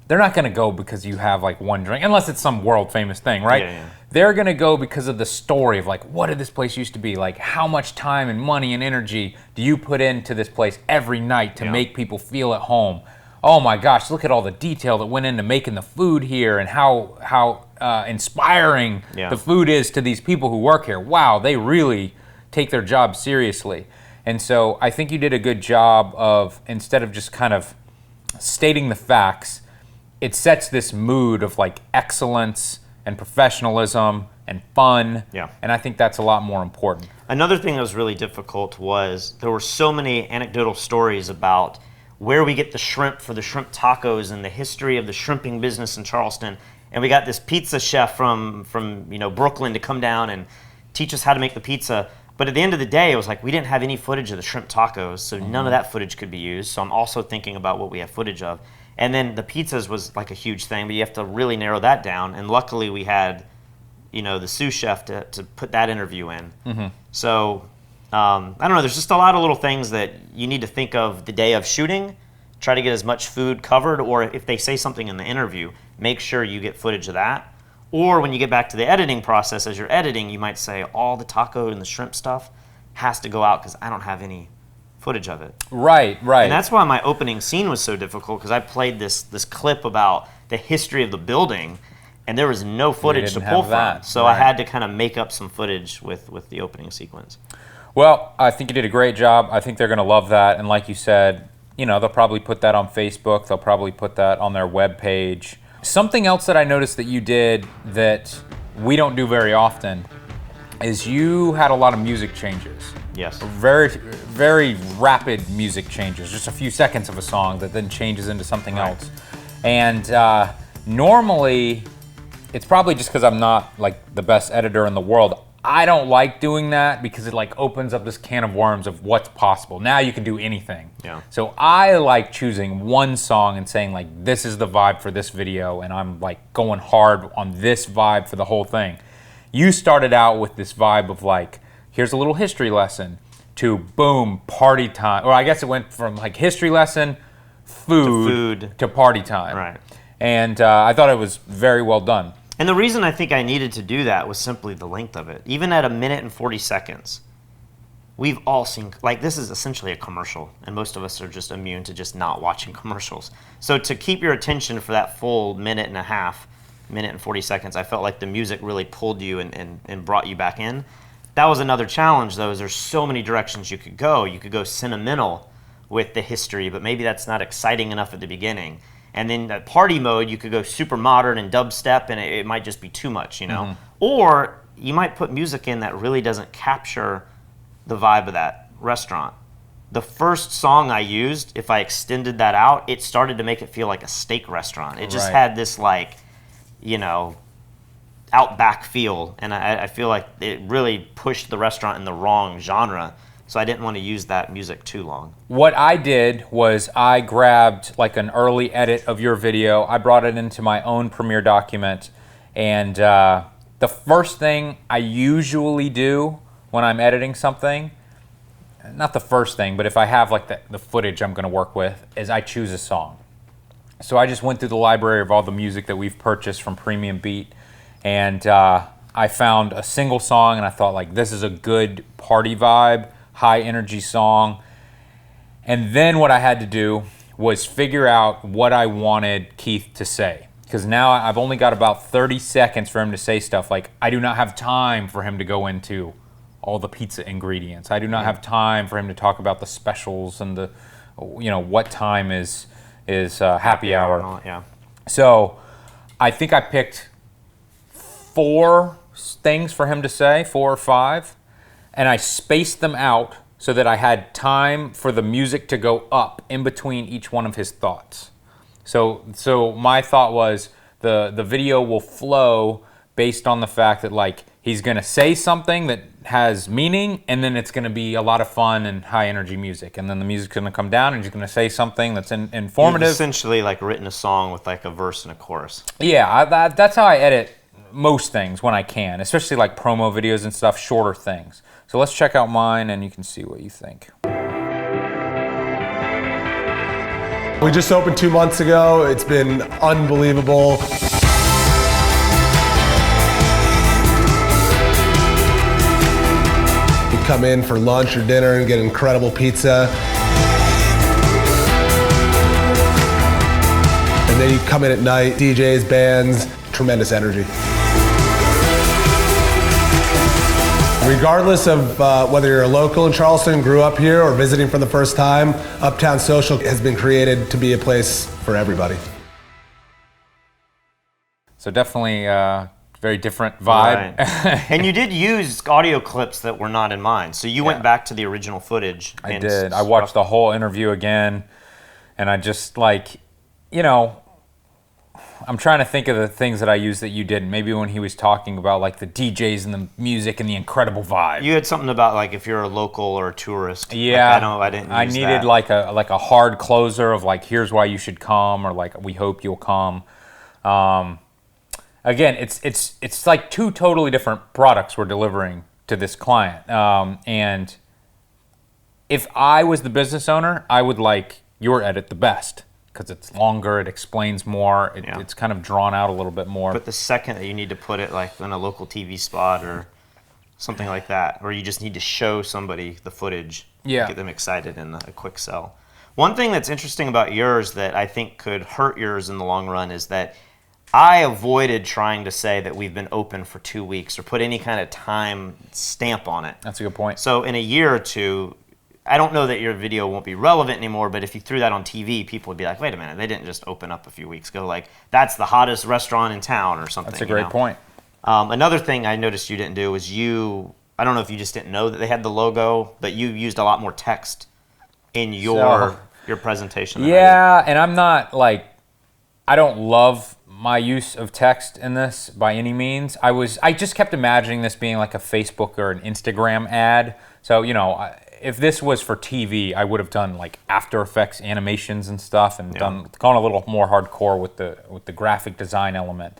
they're not going to go because you have like one drink, unless it's some world famous thing, right? Yeah. They're going to go because of the story of like, what did this place used to be? Like, how much time and money and energy do you put into this place every night to make people feel at home? Oh my gosh, look at all the detail that went into making the food here and how inspiring the food is to these people who work here. Wow, they really take their job seriously. And so I think you did a good job of, instead of just kind of stating the facts, it sets this mood of like excellence and professionalism and fun. Yeah. And I think that's a lot more important. Another thing that was really difficult was there were so many anecdotal stories about where we get the shrimp for the shrimp tacos and the history of the shrimping business in Charleston. And we got this pizza chef from Brooklyn to come down and teach us how to make the pizza. But at the end of the day, it was like we didn't have any footage of the shrimp tacos, so none of that footage could be used. So I'm also thinking about what we have footage of. And then the pizzas was like a huge thing, but you have to really narrow that down. And luckily we had, the sous chef to put that interview in. So I don't know, there's just a lot of little things that you need to think of the day of shooting, try to get as much food covered, or if they say something in the interview, make sure you get footage of that. Or when you get back to the editing process, as you're editing, you might say all the taco and the shrimp stuff has to go out because I don't have any footage of it. Right. And that's why my opening scene was so difficult, because I played this clip about the history of the building, and there was no footage to didn't pull have from. that, So right. I had to kind of make up some footage with the opening sequence. Well, I think you did a great job. I think they're going to love that. And like you said, they'll probably put that on Facebook. They'll probably put that on their webpage. Something else that I noticed that you did that we don't do very often is you had a lot of music changes. Yes. Very, very rapid music changes. Just a few seconds of a song that then changes into something else. And normally, it's probably just because I'm not like the best editor in the world. I don't like doing that because it like opens up this can of worms of what's possible. Now you can do anything. Yeah. So I like choosing one song and saying like, this is the vibe for this video, and I'm like going hard on this vibe for the whole thing. You started out with this vibe of like, here's a little history lesson, to boom, party time. Or I guess it went from like history lesson, food to party time. Right. And I thought it was very well done. And the reason I think I needed to do that was simply the length of it. Even at 1 minute and 40 seconds, we've all seen, like, this is essentially a commercial, and most of us are just immune to just not watching commercials. So to keep your attention for that full minute and a half, 1 minute and 40 seconds, I felt like the music really pulled you and brought you back in. That was another challenge, though, is there's so many directions you could go. You could go sentimental with the history, but maybe that's not exciting enough at the beginning. And then that party mode, you could go super modern and dubstep, and it might just be too much, Or you might put music in that really doesn't capture the vibe of that restaurant. The first song I used, if I extended that out, it started to make it feel like a steak restaurant. It just had this like, outback feel, and I feel like it really pushed the restaurant in the wrong genre. So I didn't want to use that music too long. What I did was I grabbed like an early edit of your video. I brought it into my own Premiere document. And the first thing I usually do when I'm editing something, not the first thing, but if I have like the footage I'm going to work with, is I choose a song. So I just went through the library of all the music that we've purchased from Premium Beat, and I found a single song, and I thought, like, this is a good party vibe, high energy song. And then what I had to do was figure out what I wanted Keith to say. Because now I've only got about 30 seconds for him to say stuff like, I do not have time for him to go into all the pizza ingredients. I do not have time for him to talk about the specials and the, what time is happy hour. Yeah. So I think I picked 4 things for him to say, 4 or 5, and I spaced them out so that I had time for the music to go up in between each one of his thoughts. So my thought was the video will flow based on the fact that, like, he's going to say something that has meaning, and then it's going to be a lot of fun and high energy music, and then the music's going to come down and he's going to say something that's informative. You've essentially like written a song with like a verse and a chorus. Yeah, that's how I edit most things when I can, especially like promo videos and stuff, shorter things. So let's check out mine and you can see what you think. We just opened 2 months ago. It's been unbelievable. You come in for lunch or dinner and get incredible pizza. And then you come in at night, DJs, bands, tremendous energy. Regardless of whether you're a local in Charleston, grew up here, or visiting for the first time, Uptown Social has been created to be a place for everybody. So definitely very different vibe. Right. And you did use audio clips that were not in mine. So you went back to the original footage. I did. I watched the whole interview again, and I just, like, I'm trying to think of the things that I used that you didn't. Maybe when he was talking about, like, the DJs and the music and the incredible vibe. You had something about, like, if you're a local or a tourist. Yeah. Like, I didn't use I needed that. like a hard closer of, like, here's why you should come, or like, we hope you'll come. Again, it's like 2 totally different products we're delivering to this client. And if I was the business owner, I would like your edit the best, because it's longer, it explains more, it's kind of drawn out a little bit more. But the second that you need to put it like in a local TV spot or something like that, or you just need to show somebody the footage, get them excited in a quick sell. One thing that's interesting about yours that I think could hurt yours in the long run is that I avoided trying to say that we've been open for 2 weeks or put any kind of time stamp on it. That's a good point. So in a year or two, I don't know that your video won't be relevant anymore, but if you threw that on TV, people would be like, wait a minute, they didn't just open up a few weeks ago. Like, that's the hottest restaurant in town or something. That's a great point. Another thing I noticed you didn't do was I don't know if you just didn't know that they had the logo, but you used a lot more text in your presentation. Yeah, and I'm not like, I don't love my use of text in this by any means. I just kept imagining this being like a Facebook or an Instagram ad. So, if this was for TV, I would have done like After Effects animations and stuff, and gone a little more hardcore with the graphic design element.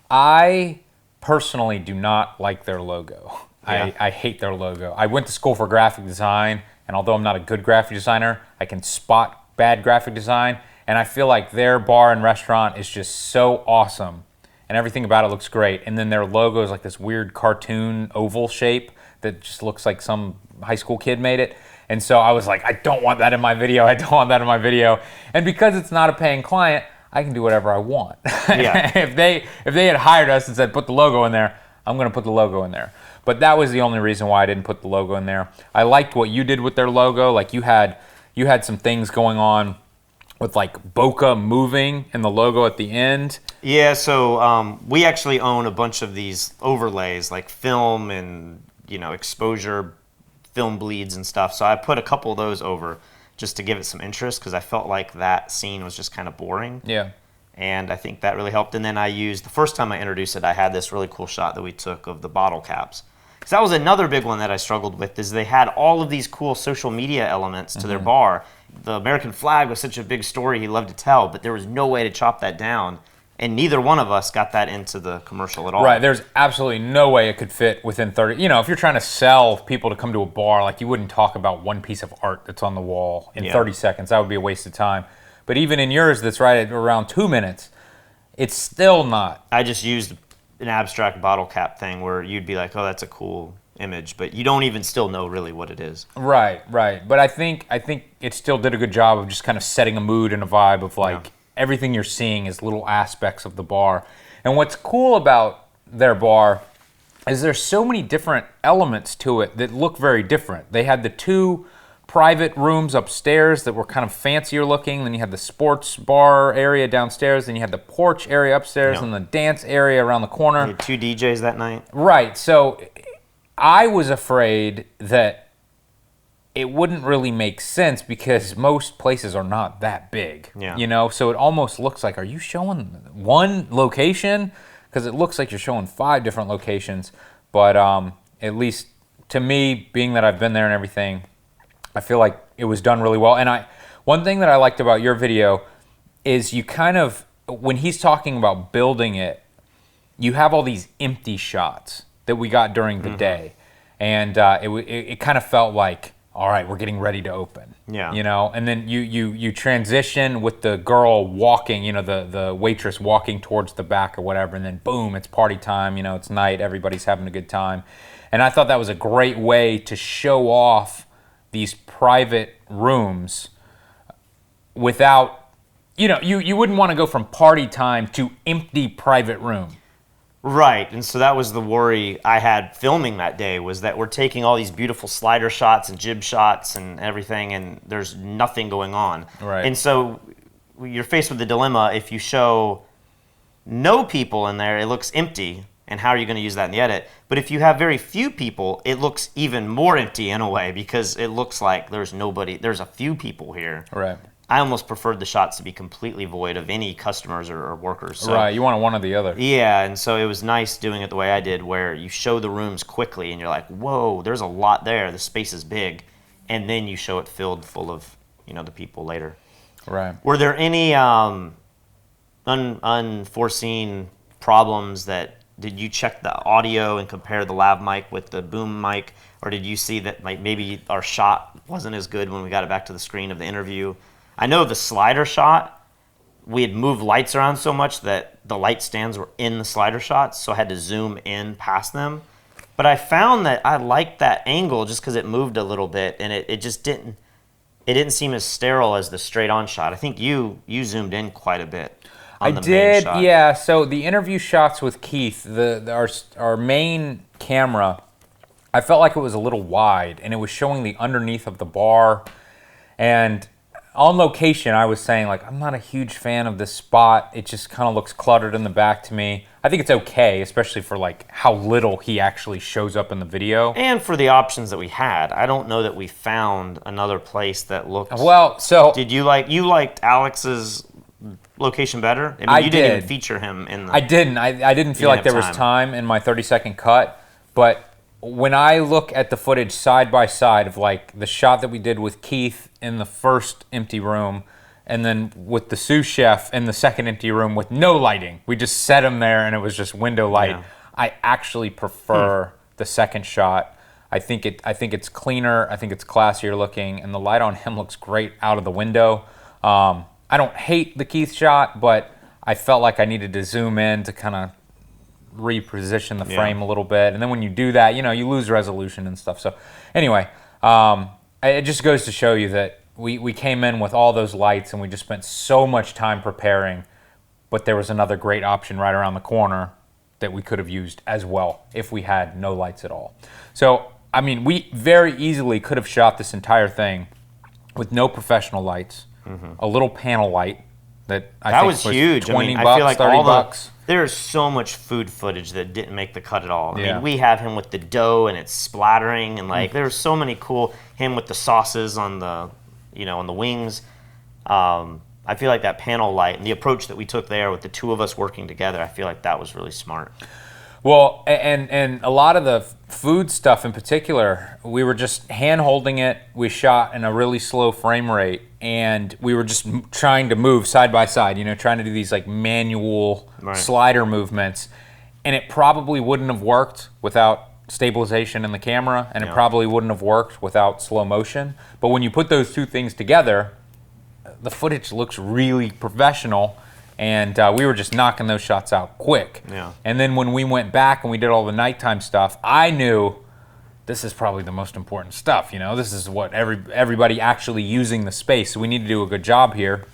I personally do not like their logo. Yeah. I hate their logo. I went to school for graphic design, and although I'm not a good graphic designer, I can spot bad graphic design, and I feel like their bar and restaurant is just so awesome, and everything about it looks great. And then their logo is like this weird cartoon oval shape that just looks like some high school kid made it. And so I was like, I don't want that in my video. I don't want that in my video. And because it's not a paying client, I can do whatever I want. Yeah. If they had hired us and said, put the logo in there, I'm going to put the logo in there. But that was the only reason why I didn't put the logo in there. I liked what you did with their logo. Like, you had some things going on with like Boca moving and the logo at the end. Yeah, so we actually own a bunch of these overlays, like film and exposure, film bleeds and stuff. So I put a couple of those over just to give it some interest, because I felt like that scene was just kind of boring. Yeah. And I think that really helped. And then I used, the first time I introduced it, I had this really cool shot that we took of the bottle caps. Because that was another big one that I struggled with, is they had all of these cool social media elements to their bar. The American flag was such a big story he loved to tell, but there was no way to chop that down And neither one of us got that into the commercial at all. Right, there's absolutely no way it could fit within 30. You know, if you're trying to sell people to come to a bar, like you wouldn't talk about one piece of art that's on the wall in 30 seconds. That would be a waste of time. But even in yours that's right at around 2 minutes, it's still not. I just used an abstract bottle cap thing where you'd be like, oh, that's a cool image, but you don't even still know really what it is. Right. But I think it still did a good job of just kind of setting a mood and a vibe of like everything you're seeing is little aspects of the bar. And what's cool about their bar is there's so many different elements to it that look very different. They had the 2 private rooms upstairs that were kind of fancier looking. Then you had the sports bar area downstairs. Then you had the porch area upstairs and the dance area around the corner. You had 2 DJs that night. Right. So I was afraid that it wouldn't really make sense because most places are not that big. Yeah. You know, so it almost looks like, are you showing one location? Because it looks like you're showing 5 different locations. But at least to me, being that I've been there and everything, I feel like it was done really well. And one thing that I liked about your video is you kind of, when he's talking about building it, you have all these empty shots that we got during the day. And it kind of felt like, all right, we're getting ready to open. Yeah. You know, and then you transition with the girl walking, you know, the waitress walking towards the back or whatever, and then boom, it's party time, you know, it's night, everybody's having a good time. And I thought that was a great way to show off these private rooms without, you know, you wouldn't want to go from party time to empty private room. Right, and so that was the worry I had filming that day, was that we're taking all these beautiful slider shots and jib shots and everything, and there's nothing going on. Right. And so you're faced with the dilemma: if you show no people in there, it looks empty, and how are you going to use that in the edit? But if you have very few people, it looks even more empty in a way, because it looks like there's nobody, there's a few people here. Right. I almost preferred the shots to be completely void of any customers or workers. So, Right, you want one or the other. yeah, and so it was nice doing it the way I did, where you show the rooms quickly and you're like, whoa, there's a lot there, the space is big, and then you show it filled full of, you know, the people later. Right. Were there any unforeseen problems did you check the audio and compare the lav mic with the boom mic, or did you see that like maybe our shot wasn't as good when we got it back to the screen of the interview? I know the slider shot, we had moved lights around so much that the light stands were in the slider shots, so I had to zoom in past them. But I found that I liked that angle just because it moved a little bit, and it just didn't seem as sterile as the straight on shot. I think you zoomed in quite a bit on the main shot. Yeah. So the interview shots with Keith, our main camera, I felt like it was a little wide, and it was showing the underneath of the bar. And on location, I was saying, like, I'm not a huge fan of this spot. It just kind of looks cluttered in the back to me. I think it's okay, especially for like how little he actually shows up in the video. And for the options that we had. I don't know that we found another place that looked... Well, so... You liked Alex's location better? I mean, you didn't even feature him in the... I didn't. I didn't feel like there was time in my 30-second cut, but when I look at the footage side by side of like the shot that we did with Keith in the first empty room, and then with the sous chef in the second empty room with no lighting, we just set him there and it was just window light. Yeah. I actually prefer the second shot. I think it's cleaner. I think it's classier looking, and the light on him looks great out of the window. I don't hate the Keith shot, but I felt like I needed to zoom in to kind of reposition the frame a little bit, and then when you do that, you know, you lose resolution and stuff. So anyway, it just goes to show you that we came in with all those lights and we just spent so much time preparing, but there was another great option right around the corner that we could have used as well if we had no lights at all. So I mean, we very easily could have shot this entire thing with no professional lights, a little panel light that I think was huge. $20, I mean, I feel like $30. There's so much food footage that didn't make the cut at all. I mean, we have him with the dough and it's splattering, and like there's so many cool, him with the sauces on the, you know, on the wings. I feel like that panel light and the approach that we took there with the two of us working together, I feel like that was really smart. Well, and a lot of the food stuff in particular, we were just hand holding it. We shot in a really slow frame rate, and we were just trying to move side by side, trying to do these like manual slider movements. And it probably wouldn't have worked without stabilization in the camera, and it probably wouldn't have worked without slow motion. But when you put those two things together, the footage looks really professional. And we were just knocking those shots out quick. Yeah. And then when we went back and we did all the nighttime stuff, I knew this is probably the most important stuff. This is what everybody actually using the space. So we need to do a good job here.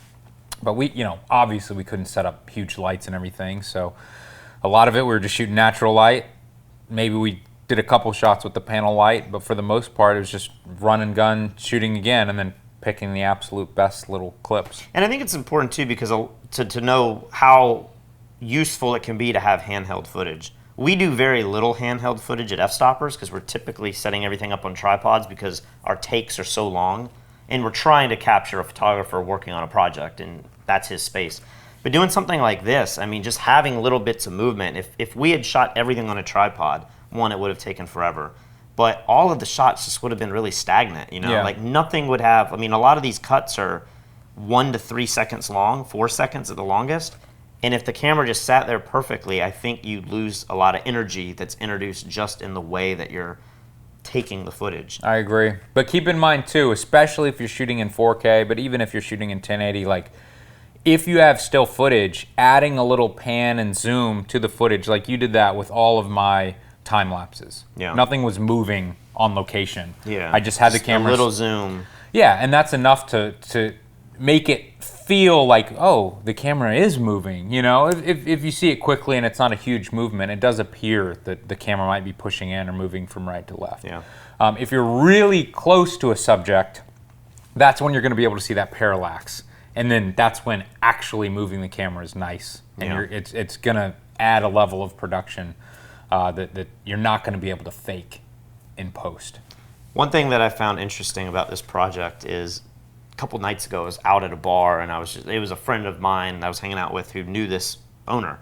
But we, obviously we couldn't set up huge lights and everything. So a lot of it we were just shooting natural light. Maybe we did a couple shots with the panel light, but for the most part it was just run and gun, shooting again, and then picking the absolute best little clips. And I think it's important too because to know how useful it can be to have handheld footage. We do very little handheld footage at f-stoppers because we're typically setting everything up on tripods because our takes are so long, and we're trying to capture a photographer working on a project, and that's his space. But doing something like this, I mean, just having little bits of movement, if we had shot everything on a tripod, one, it would have taken forever. But all of the shots just would have been really stagnant, Like nothing would have, a lot of these cuts are 1 to 3 seconds long, 4 seconds at the longest. And if the camera just sat there perfectly, I think you'd lose a lot of energy that's introduced just in the way that you're taking the footage. I agree. But keep in mind too, especially if you're shooting in 4K, but even if you're shooting in 1080, like if you have still footage, adding a little pan and zoom to the footage, like you did that with all of my time lapses. Yeah. Nothing was moving on location. Yeah. I just had the camera. A little zoom. Yeah, and that's enough to make it feel like, oh, the camera is moving. If you see it quickly and it's not a huge movement, it does appear that the camera might be pushing in or moving from right to left. Yeah. If you're really close to a subject, that's when you're going to be able to see that parallax. And then that's when actually moving the camera is nice. And it's going to add a level of production that you're not going to be able to fake in post. One thing that I found interesting about this project is a couple nights ago I was out at a bar, and it was a friend of mine that I was hanging out with who knew this owner.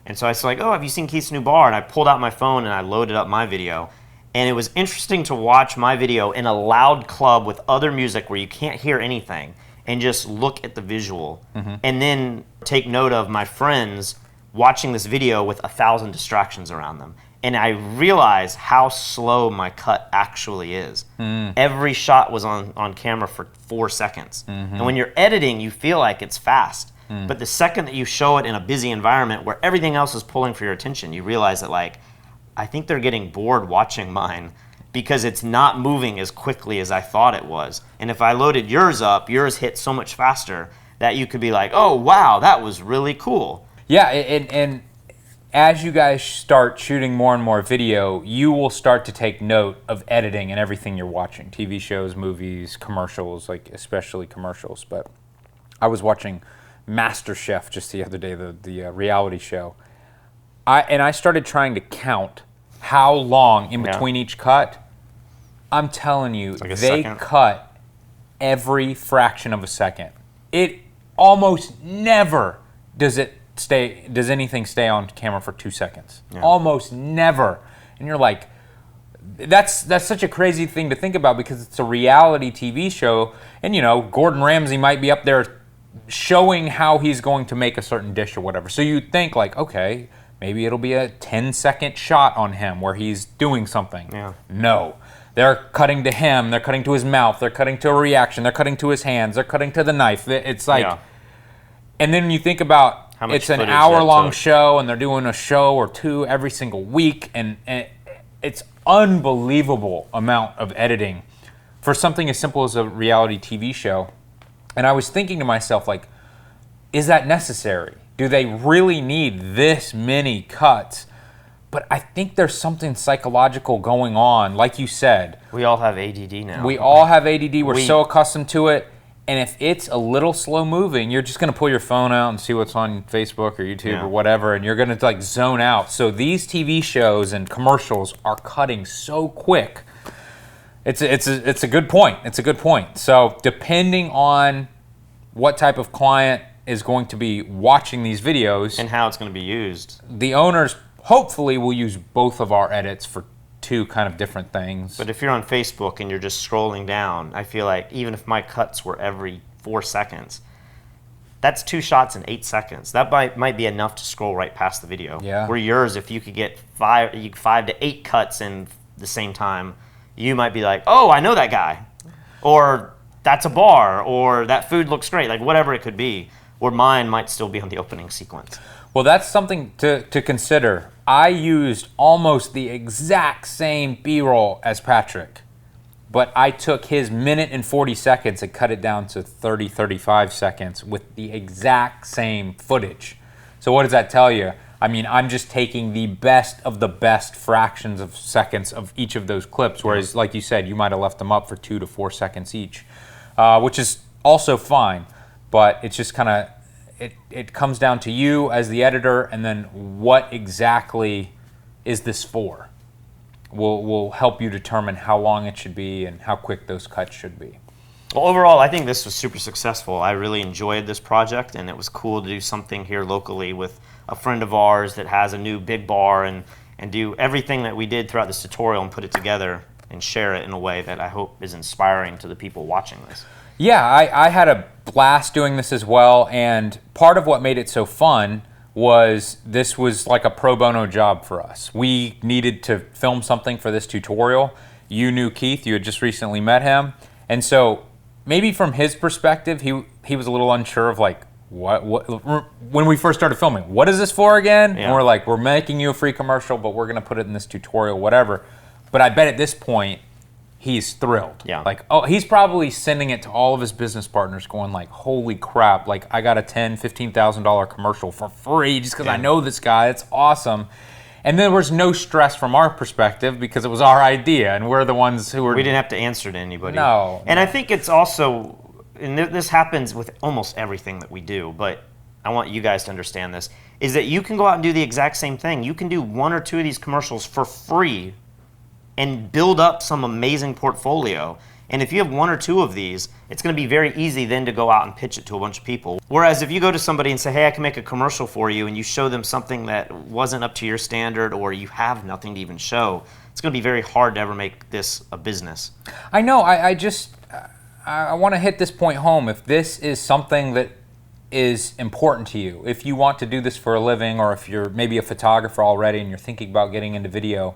And so I was like, oh, have you seen Keith's new bar? And I pulled out my phone and I loaded up my video. And it was interesting to watch my video in a loud club with other music where you can't hear anything and just look at the visual. And then take note of my friends watching this video with 1,000 distractions around them. And I realized how slow my cut actually is. Every shot was on camera for 4 seconds. And when you're editing, you feel like it's fast. But the second that you show it in a busy environment where everything else is pulling for your attention, you realize that I think they're getting bored watching mine because it's not moving as quickly as I thought it was. And if I loaded yours up, yours hit so much faster that you could be like, oh, wow, that was really cool. Yeah, and as you guys start shooting more and more video, you will start to take note of editing and everything you're watching. TV shows, movies, commercials, like especially commercials. But I was watching MasterChef just the other day, the reality show. I started trying to count how long in between each cut. I'm telling you, like they cut every fraction of a second. It almost never does anything stay on camera for 2 seconds. Almost never. And you're like, that's such a crazy thing to think about because it's a reality TV show, and Gordon Ramsay might be up there showing how he's going to make a certain dish or whatever. So you'd think like, okay, maybe it'll be a 10-second shot on him where he's doing something. Yeah. No. They're cutting to him, they're cutting to his mouth, they're cutting to a reaction, they're cutting to his hands, they're cutting to the knife. It's like, and then you think about it's an hour-long show and they're doing a show or two every single week, and it's unbelievable amount of editing for something as simple as a reality TV show. And I was thinking to myself, like, is that necessary? Do they really need this many cuts? But I think there's something psychological going on, like you said. We all have ADD now. We all have ADD. We're so accustomed to it. And if it's a little slow moving, you're just going to pull your phone out and see what's on Facebook or YouTube or whatever, and you're going to like zone out. So these TV shows and commercials are cutting so quick. It's a good point. It's a good point. So depending on what type of client is going to be watching these videos and how it's going to be used, the owners hopefully we'll use both of our edits for two kind of different things. But if you're on Facebook and you're just scrolling down, I feel like even if my cuts were every 4 seconds, that's 2 shots in 8 seconds. That might be enough to scroll right past the video. Yeah. Where yours, if you could get 5 to 8 cuts in the same time, you might be like, oh, I know that guy. Or that's a bar, or that food looks great, like whatever it could be. Or mine might still be on the opening sequence. Well, that's something to consider. I used almost the exact same B-roll as Patrick, but I took his minute and 40 seconds and cut it down to 30, 35 seconds with the exact same footage. So what does that tell you? I mean, I'm just taking the best of the best fractions of seconds of each of those clips, whereas, like you said, you might have left them up for 2 to 4 seconds each, which is also fine, but it's just kind of, it comes down to you as the editor, and then what exactly is this for? Will help you determine how long it should be and how quick those cuts should be. Well, overall, I think this was super successful. I really enjoyed this project, and it was cool to do something here locally with a friend of ours that has a new big bar, and do everything that we did throughout this tutorial and put it together and share it in a way that I hope is inspiring to the people watching this. Yeah, I had a blast doing this as well, and part of what made it so fun was this was like a pro bono job for us. We needed to film something for this tutorial. You knew Keith, you had just recently met him, and so maybe from his perspective, he was a little unsure of like, what when we first started filming, what is this for again? Yeah. And we're like, we're making you a free commercial, but we're gonna put it in this tutorial, whatever. But I bet at this point, he's thrilled. Yeah. Like, oh, he's probably sending it to all of his business partners going like, holy crap, like I got a $10,000, $15,000 commercial for free just because I know this guy, it's awesome. And there was no stress from our perspective because it was our idea and we're the ones who were... We didn't have to answer to anybody. No. And I think it's also, and this happens with almost everything that we do, but I want you guys to understand this, is that you can go out and do the exact same thing. You can do 1 or 2 of these commercials for free and build up some amazing portfolio. And if you have 1 or 2 of these, it's going to be very easy then to go out and pitch it to a bunch of people. Whereas if you go to somebody and say, hey, I can make a commercial for you, and you show them something that wasn't up to your standard, or you have nothing to even show, it's going to be very hard to ever make this a business. I know, I want to hit this point home. If this is something that is important to you, if you want to do this for a living, or if you're maybe a photographer already and you're thinking about getting into video,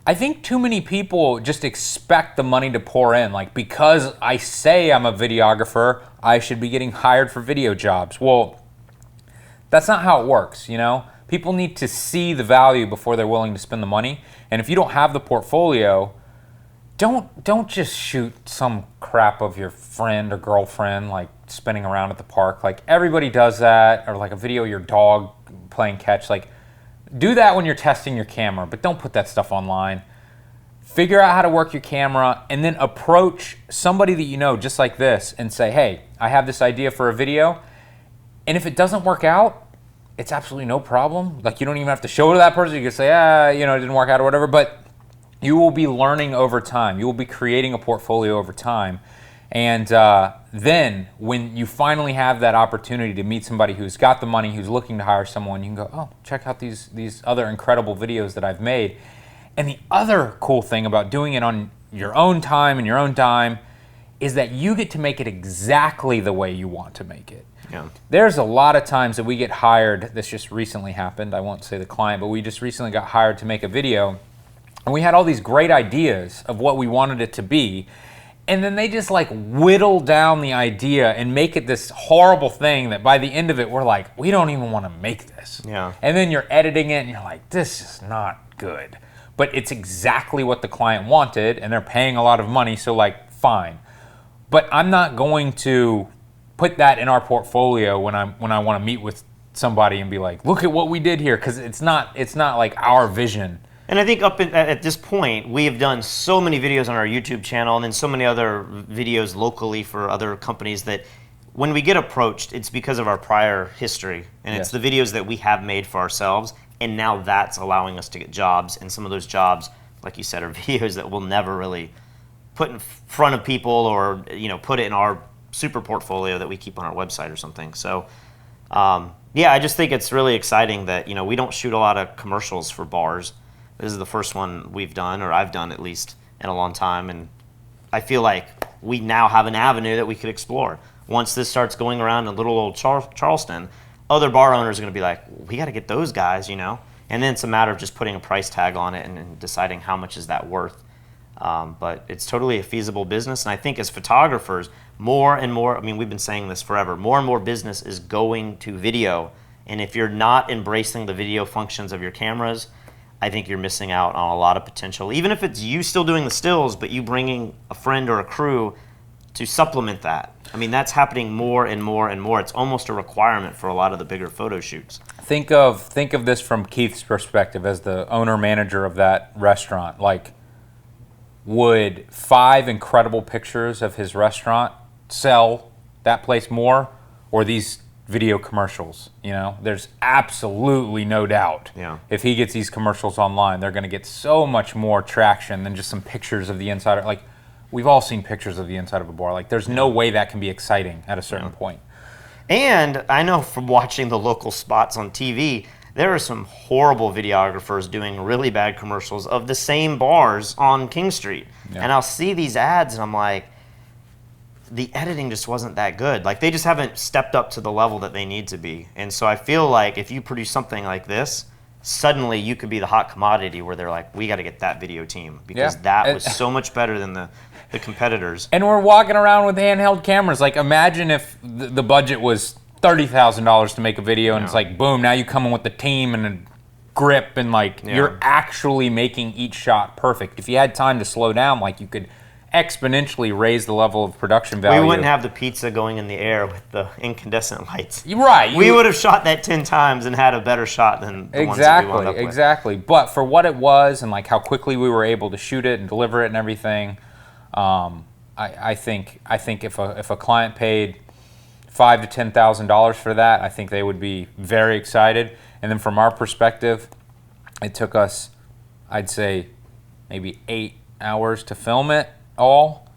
I think too many people just expect the money to pour in. Like, because I say I'm a videographer, I should be getting hired for video jobs. Well, that's not how it works, you know? People need to see the value before they're willing to spend the money. And if you don't have the portfolio, don't just shoot some crap of your friend or girlfriend, like spinning around at the park. Like, everybody does that, or like a video of your dog playing catch. Like, do that when you're testing your camera, but don't put that stuff online. Figure out how to work your camera, and then approach somebody that you know just like this and say, hey, I have this idea for a video, and if it doesn't work out, it's absolutely no problem. Like, you don't even have to show it to that person. You can say, it didn't work out or whatever, but you will be learning over time. You will be creating a portfolio over time. And then when you finally have that opportunity to meet somebody who's got the money, who's looking to hire someone, you can go, oh, check out these other incredible videos that I've made. And the other cool thing about doing it on your own time and your own dime is that you get to make it exactly the way you want to make it. Yeah. There's a lot of times that we get hired, this just recently happened, I won't say the client, but we just recently got hired to make a video, and we had all these great ideas of what we wanted it to be. And then they just like whittle down the idea and make it this horrible thing that by the end of it, we're like, we don't even want to make this. Yeah. And then you're editing it and you're like, this is not good. But it's exactly what the client wanted and they're paying a lot of money, so like, fine. But I'm not going to put that in our portfolio when I want to meet with somebody and be like, look at what we did here, because it's not like our vision. And I think at this point, we have done so many videos on our YouTube channel and then so many other videos locally for other companies that when we get approached, it's because of our prior history. And it's the videos that we have made for ourselves. And now that's allowing us to get jobs. And some of those jobs, like you said, are videos that we'll never really put in front of people or put it in our super portfolio that we keep on our website or something. So, Yeah, I just think it's really exciting that, we don't shoot a lot of commercials for bars. This is the first one we've done, or I've done at least, in a long time, and I feel like we now have an avenue that we could explore. Once this starts going around in little old Charleston, other bar owners are going to be like, we got to get those guys, And then it's a matter of just putting a price tag on it and deciding how much is that worth. But it's totally a feasible business, and I think as photographers, more and more, we've been saying this forever, more and more business is going to video, and if you're not embracing the video functions of your cameras, I think you're missing out on a lot of potential. Even if it's you still doing the stills, but you bringing a friend or a crew to supplement that. That's happening more and more and more. It's almost a requirement for a lot of the bigger photo shoots. Think of this from Keith's perspective as the owner-manager of that restaurant. Like, would 5 incredible pictures of his restaurant sell that place more, or these video commercials? There's absolutely no doubt. Yeah. If he gets these commercials online, they're going to get so much more traction than just some pictures of the inside. Like, we've all seen pictures of the inside of a bar. Like, there's no way that can be exciting at a certain point. And I know from watching the local spots on TV, there are some horrible videographers doing really bad commercials of the same bars on King Street. Yeah. And I'll see these ads and I'm like, the editing just wasn't that good. Like, they just haven't stepped up to the level that they need to be. And so I feel like if you produce something like this, suddenly you could be the hot commodity where they're like, we got to get that video team, because that was so much better than the competitors. And we're walking around with handheld cameras. Like, imagine if the budget was $30,000 to make a video, and it's like, boom, now you come in with the team and a grip, and you're actually making each shot perfect. If you had time to slow down, you could exponentially raise the level of production value. We wouldn't have the pizza going in the air with the incandescent lights. Right. We would have shot that 10 times and had a better shot than the ones that we wound up with. Exactly. But for what it was, and how quickly we were able to shoot it and deliver it and everything, I think if a client paid $5,000 to $10,000 for that, I think they would be very excited. And then from our perspective, it took us, I'd say, maybe 8 hours to film it all,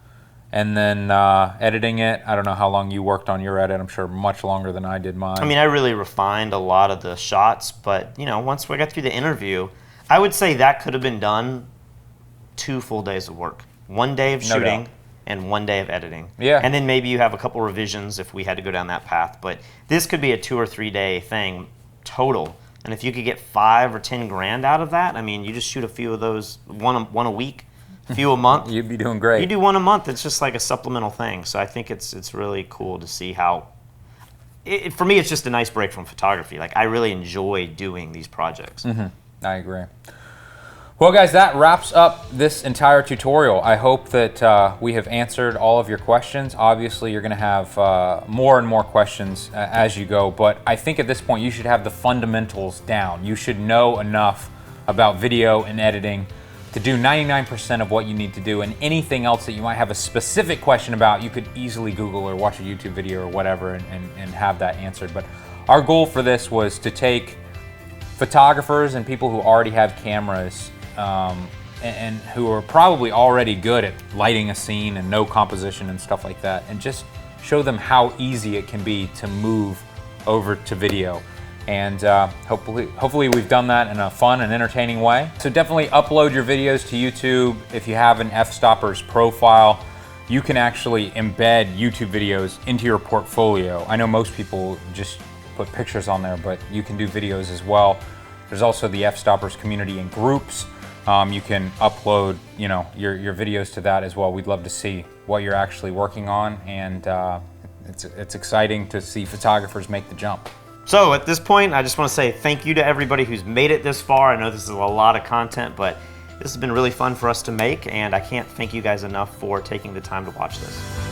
and then editing it. I don't know how long you worked on your edit. I'm sure much longer than I did mine. I really refined a lot of the shots, but once we got through the interview, I would say that could have been done 2 full days of work. 1 day of shooting and 1 day of editing. Yeah. And then maybe you have a couple revisions if we had to go down that path. But this could be a 2 or 3 day thing total. And if you could get 5 or 10 grand out of that, you just shoot a few of those, one a week, a few a month. You'd be doing great. You do 1 a month. It's just like a supplemental thing. So I think it's really cool to see how. For me, it's just a nice break from photography. I really enjoy doing these projects. Mm-hmm. I agree. Well, guys, that wraps up this entire tutorial. I hope that we have answered all of your questions. Obviously, you're going to have more and more questions as you go, but I think at this point you should have the fundamentals down. You should know enough about video and editing to do 99% of what you need to do, and anything else that you might have a specific question about, you could easily Google or watch a YouTube video or whatever and have that answered. But our goal for this was to take photographers and people who already have cameras and who are probably already good at lighting a scene and know composition and stuff like that, and just show them how easy it can be to move over to video. And hopefully we've done that in a fun and entertaining way. So definitely upload your videos to YouTube. If you have an F-Stoppers profile, you can actually embed YouTube videos into your portfolio. I know most people just put pictures on there, but you can do videos as well. There's also the F-Stoppers community and groups. You can upload, your videos to that as well. We'd love to see what you're actually working on, and it's exciting to see photographers make the jump. So at this point, I just want to say thank you to everybody who's made it this far. I know this is a lot of content, but this has been really fun for us to make, and I can't thank you guys enough for taking the time to watch this.